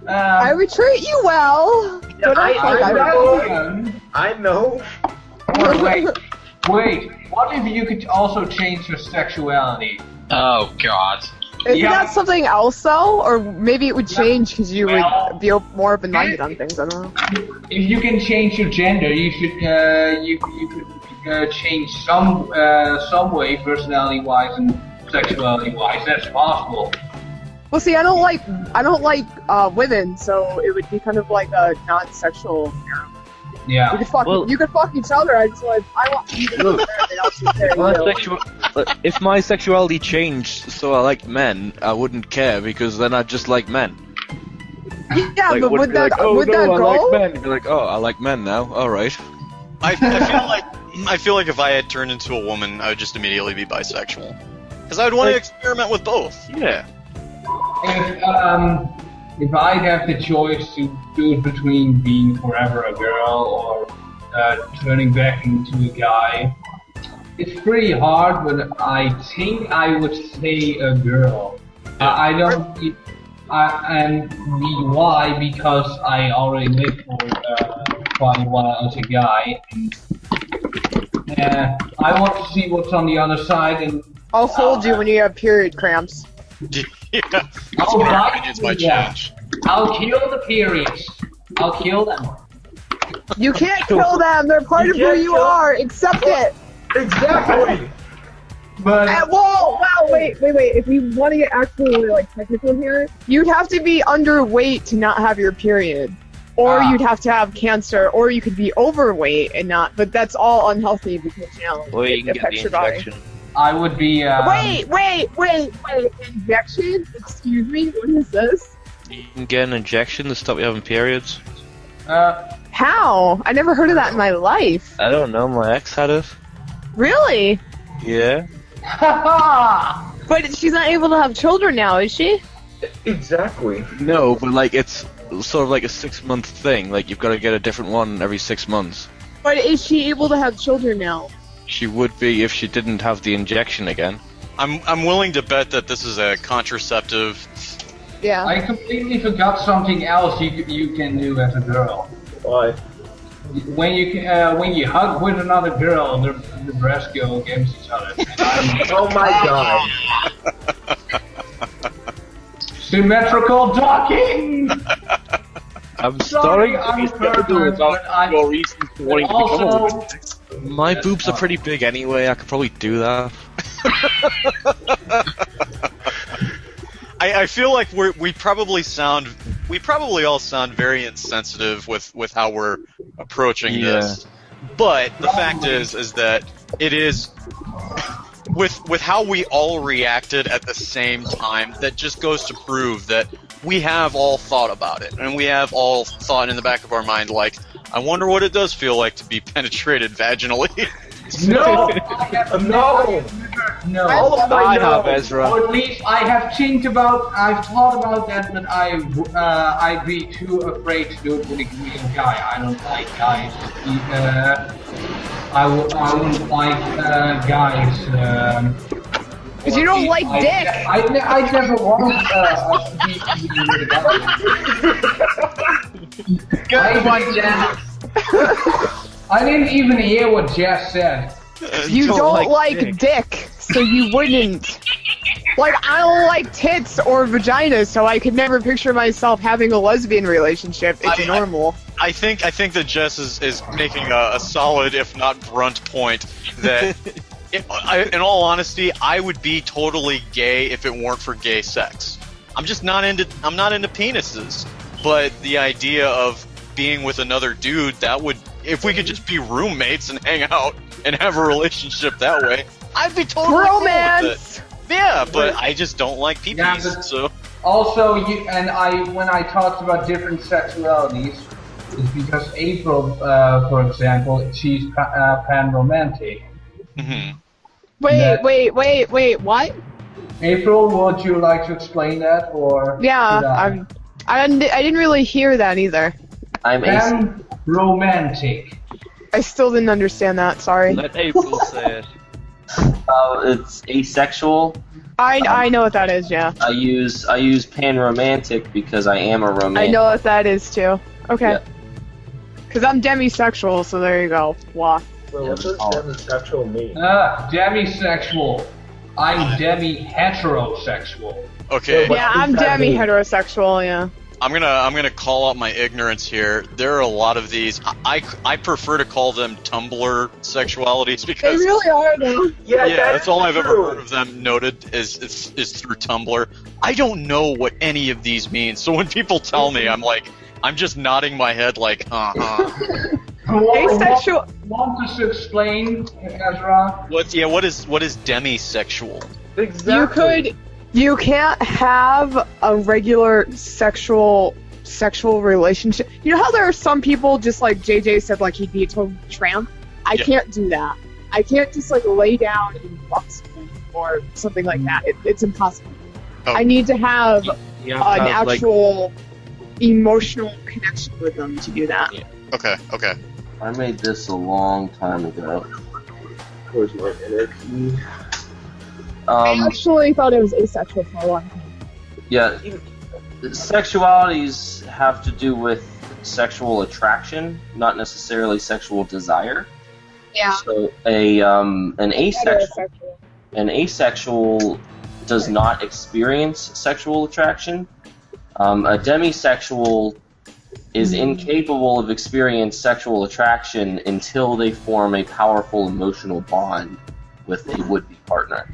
I would treat you well. But I know. Wait. What if you could also change your sexuality? Oh god. Isn't that something else though? Or maybe it would change because you would be more open-minded on things, I don't know. If you can change your gender, you should you could change some way, personality-wise and sexuality-wise. That's possible. Well, see, I don't like women, so it would be kind of like a non-sexual harem. Yeah. You could fuck each other. I want you to be if my sexuality changed so I like men, I wouldn't care because then I'd just like men. Yeah, like, but would that like, oh, would no, that I go? like men. You'd be like, oh, I like men now. All right. I feel like if I had turned into a woman, I would just immediately be bisexual because I'd want to experiment with both. Yeah. If I'd have the choice to choose between being forever a girl or turning back into a guy, it's pretty hard, but I think I would say a girl. I don't, and why? Because I already lived for quite a while as a guy. Yeah, I want to see what's on the other side, and I'll hold you when you have period cramps. Yeah. I'll Our bite opinions you, might yeah. change. I'll kill the periods. I'll kill them. You can't kill them. They're part of who you are. Accept it. Exactly. But Whoa! Wow! Wait! If you want to get actually like technical here, you'd have to be underweight to not have your period, or you'd have to have cancer, or you could be overweight and not. But that's all unhealthy because Or you it can get affects the your body. injection. I would be. Wait! Injection? Excuse me. What is this? You can get an injection to stop you having periods. How? I never heard of that in my life. I don't know, my ex had it. Really? Yeah. But she's not able to have children now, is she? Exactly. No, but like it's sort of like a 6-month thing. Like you've got to get a different one every 6 months. But is she able to have children now? She would be if she didn't have the injection again. I'm willing to bet that this is a contraceptive. Yeah. I completely forgot something else you can do as a girl. Why? When you hug with another girl, the breasts go against each other. Oh my god. Symmetrical docking! I'm Sorry, starting to I'm be skeptical pervert, but about your reasons for wanting to become a also- woman. My boobs are pretty big anyway, I could probably do that. I feel like we probably all sound very insensitive with how we're approaching this. But the fact is that it is with how we all reacted at the same time, that just goes to prove that we have all thought about it, and we have all thought in the back of our mind, like, I wonder what it does feel like to be penetrated vaginally. No! No. I have, Ezra. Or at least I've thought about that, but I'd be too afraid to do it with a real guy. I don't like guys. I wouldn't like guys. Because you don't like dick. I never want to be with a guy. Good one, Jess. I didn't even hear what Jess said. You don't like dick, so you wouldn't. Like, I don't like tits or vaginas, so I could never picture myself having a lesbian relationship. It's normal. I think that Jess is making a solid, if not brunt, point that, in all honesty, I would be totally gay if it weren't for gay sex. I'm not into penises, but the idea of being with another dude, that would, if we could just be roommates and hang out and have a relationship that way, I'd be totally cool with it. Yeah, but I just don't like peepees, Yeah, so. Also, when I talked about different sexualities, it's because April, for example, she's pan-romantic. Mm-hmm. Wait, what? April, would you like to explain that, or? Yeah, I didn't really hear that either. I'm pan-romantic. I still didn't understand that, sorry. Let April say it. It's asexual. I know what that is, yeah. I use pan-romantic because I am a romantic. I know what that is too. Okay. Yeah. Because I'm demisexual, so there you go. Blah. Well, what does demisexual mean? Demisexual. I'm demi-heterosexual. Okay. Yeah, I'm demi-heterosexual, yeah. I'm gonna call out my ignorance here. There are a lot of these. I prefer to call them Tumblr sexualities They because really are, though. Yeah, that's all I've ever heard of them noted is through Tumblr. I don't know what any of these mean, so when people tell me, I'm just nodding my head like, Asexual. Want to explain, Ezra? What is demisexual? Exactly. You can't have a regular sexual relationship. You know how there are some people, just like JJ said, like he'd be a total tramp? I can't do that. I can't just like lay down and fuck someone or something like that. It's impossible. Oh. I need to have an have, actual emotional connection with them to do that. Yeah. Okay. I made this a long time ago. Where's my energy? I actually thought it was asexual for a long time. Yeah, sexualities have to do with sexual attraction, not necessarily sexual desire. Yeah. So an asexual does not experience sexual attraction. A demisexual is incapable of experiencing sexual attraction until they form a powerful emotional bond with a would-be partner.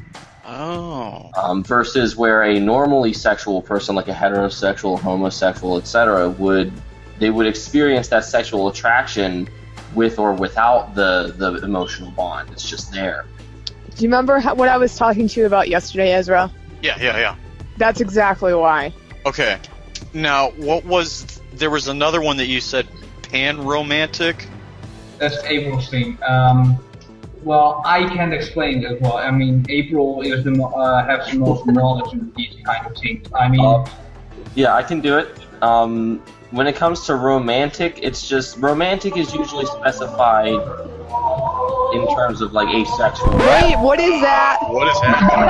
Oh. Versus where a normally sexual person, like a heterosexual, homosexual, etc., would experience that sexual attraction with or without the emotional bond. It's just there. Do you remember what I was talking to you about yesterday, Ezra? Yeah. That's exactly why. Okay. Now, there was another one that you said, pan-romantic? That's April's thing. Well, I can't explain it as well. I mean, April is has the most knowledge in these kind of things. I mean... yeah, I can do it. When it comes to romantic, it's just... Romantic is usually specified in terms of, like, asexual. Wait, what is that? What is happening?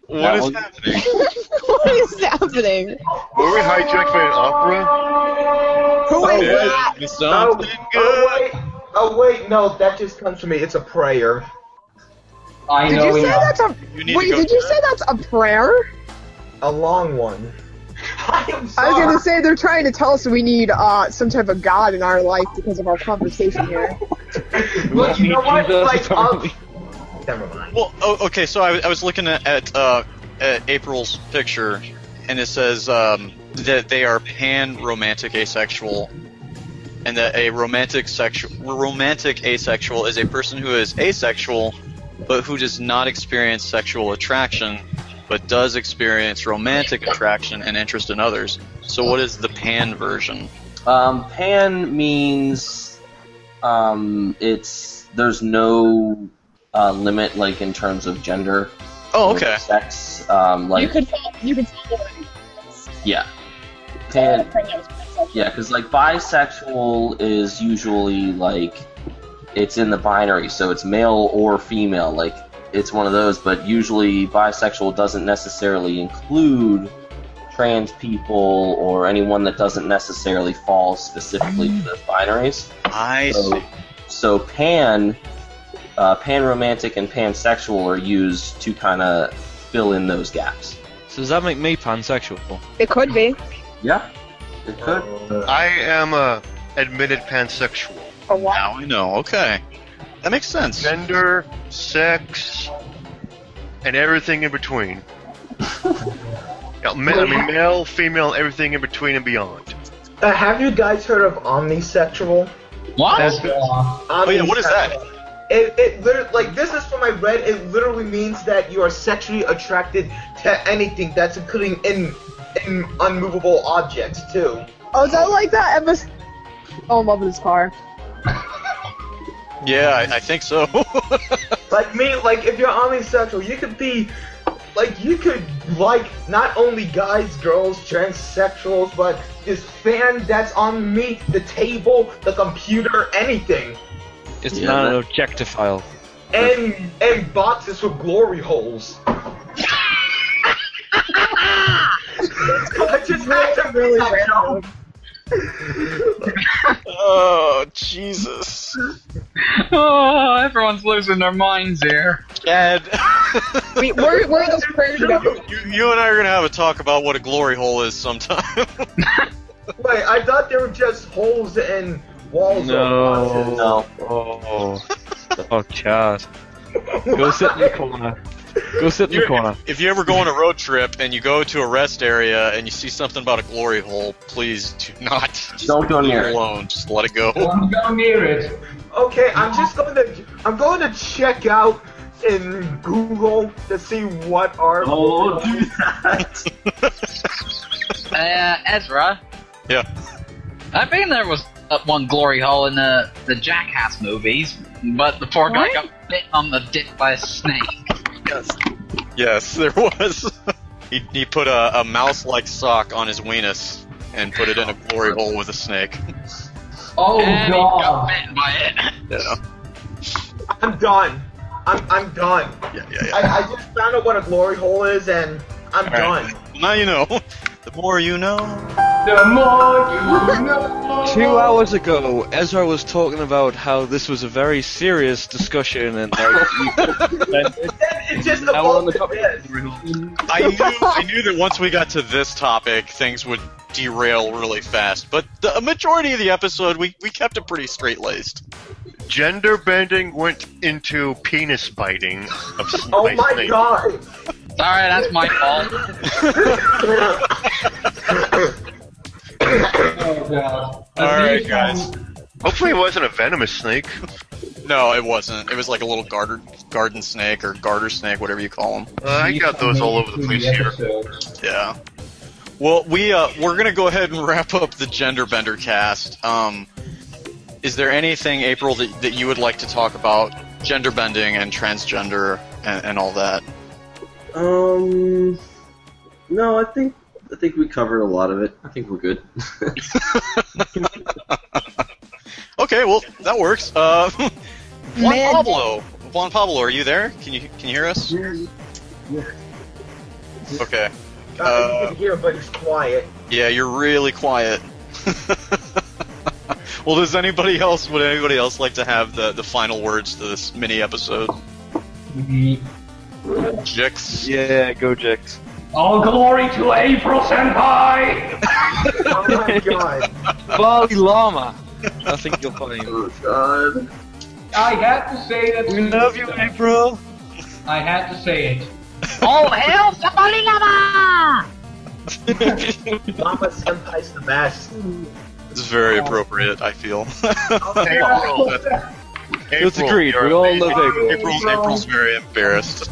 What is happening? What is happening? Were we hijacked by an opera? Who is that? Oh wait, no, that just comes to me. It's a prayer. Did you say that's a... Wait, did you say that's a prayer? A long one. I was gonna say they're trying to tell us we need some type of god in our life because of our conversation here. But you know what? Like, never mind. Well, okay, so I was looking at April's picture, and it says that they are pan-romantic asexual, and that a romantic asexual is a person who is asexual, but who does not experience sexual attraction, but does experience romantic attraction and interest in others. So what is the pan version? Pan means there's no limit, like, in terms of gender. Oh, okay. Sex, you could fall yeah. Pan, yeah, because, like, bisexual is usually, like, it's in the binary, so it's male or female, like, it's one of those, but usually bisexual doesn't necessarily include trans people or anyone that doesn't necessarily fall specifically to those binaries. I see. So pan-romantic and pansexual are used to kind of fill in those gaps. So does that make me pansexual? It could be. Yeah, it could. I am a admitted pansexual. Oh, wow. Now I know, okay. That makes sense. Gender, sex, and everything in between. I mean, male, female, everything in between and beyond. Have you guys heard of omnisexual? What? Oh yeah, what is that? It literally, like, this is from I read. It literally means that you are sexually attracted to anything that's including in unmovable objects too. Oh, is that like that episode? Oh, I'm loving this car. Yeah, I think so. Like me, like, if you're omnisexual, you could be, like, you could like not only guys, girls, transsexuals, but this fan that's on me, the table, the computer, anything. It's not an objectophile. And boxes with glory holes. I just had to really random. Oh, Jesus. Oh, everyone's losing their minds here. Dad. Wait, where are those prayers going? You and I are going to have a talk about what a glory hole is sometime. Wait, I thought they were just holes in walls. No. Oh, Chad. Go sit in the corner. Go sit in the corner. If you ever go on a road trip and you go to a rest area and you see something about a glory hole, please do not. Don't go near it. Alone. Just let it go. Don't go near it. Okay, I'm going to check out in Google to see what are. Oh, do that. Ezra. Yeah. I think there was one glory hole in the Jackass movies, but the poor guy got bit on the dick by a snake. Yes, there was. He put a mouse-like sock on his weenus and put it in a glory hole with a snake. Oh, and God. he got bitten by it. Yeah. I'm done. I'm done. Yeah. I just found out what a glory hole is, and I'm done. Right. Now you know. The more you know. The more you know. 2 hours ago, Ezra was talking about how this was a very serious discussion and like. It's just Now we're on the topic. I knew that once we got to this topic, things would derail really fast. But the majority of the episode, we kept it pretty straight-laced. Gender bending went into penis biting of Oh my my snake. god! Sorry, that's my fault. Oh god. Alright, guys. Hopefully it wasn't a venomous snake. No, it wasn't. It was like a little garden snake or garter snake, whatever you call them. I got those all over the place here. Yeah. Well, we're gonna go ahead and wrap up the Gender Bender cast. Is there anything, April, that you would like to talk about gender bending and transgender and all that? No, I think we covered a lot of it. I think we're good. Okay, well that works. Juan Pablo, are you there? Can you hear us? Yeah. Okay. You can hear, but it's quiet. Yeah, you're really quiet. Well, would anybody else like to have the final words to this mini episode? Jix? Yeah, go Jix. All glory to April Senpai! Oh my god. Bali Llama. I think you'll find. Oh god. I had to say that. We love you, April. I had to say it. Oh, hell, somebody lava! Mama Senpai's the best. It's very appropriate, I feel. April, It's agreed. We all love April. April's very embarrassed.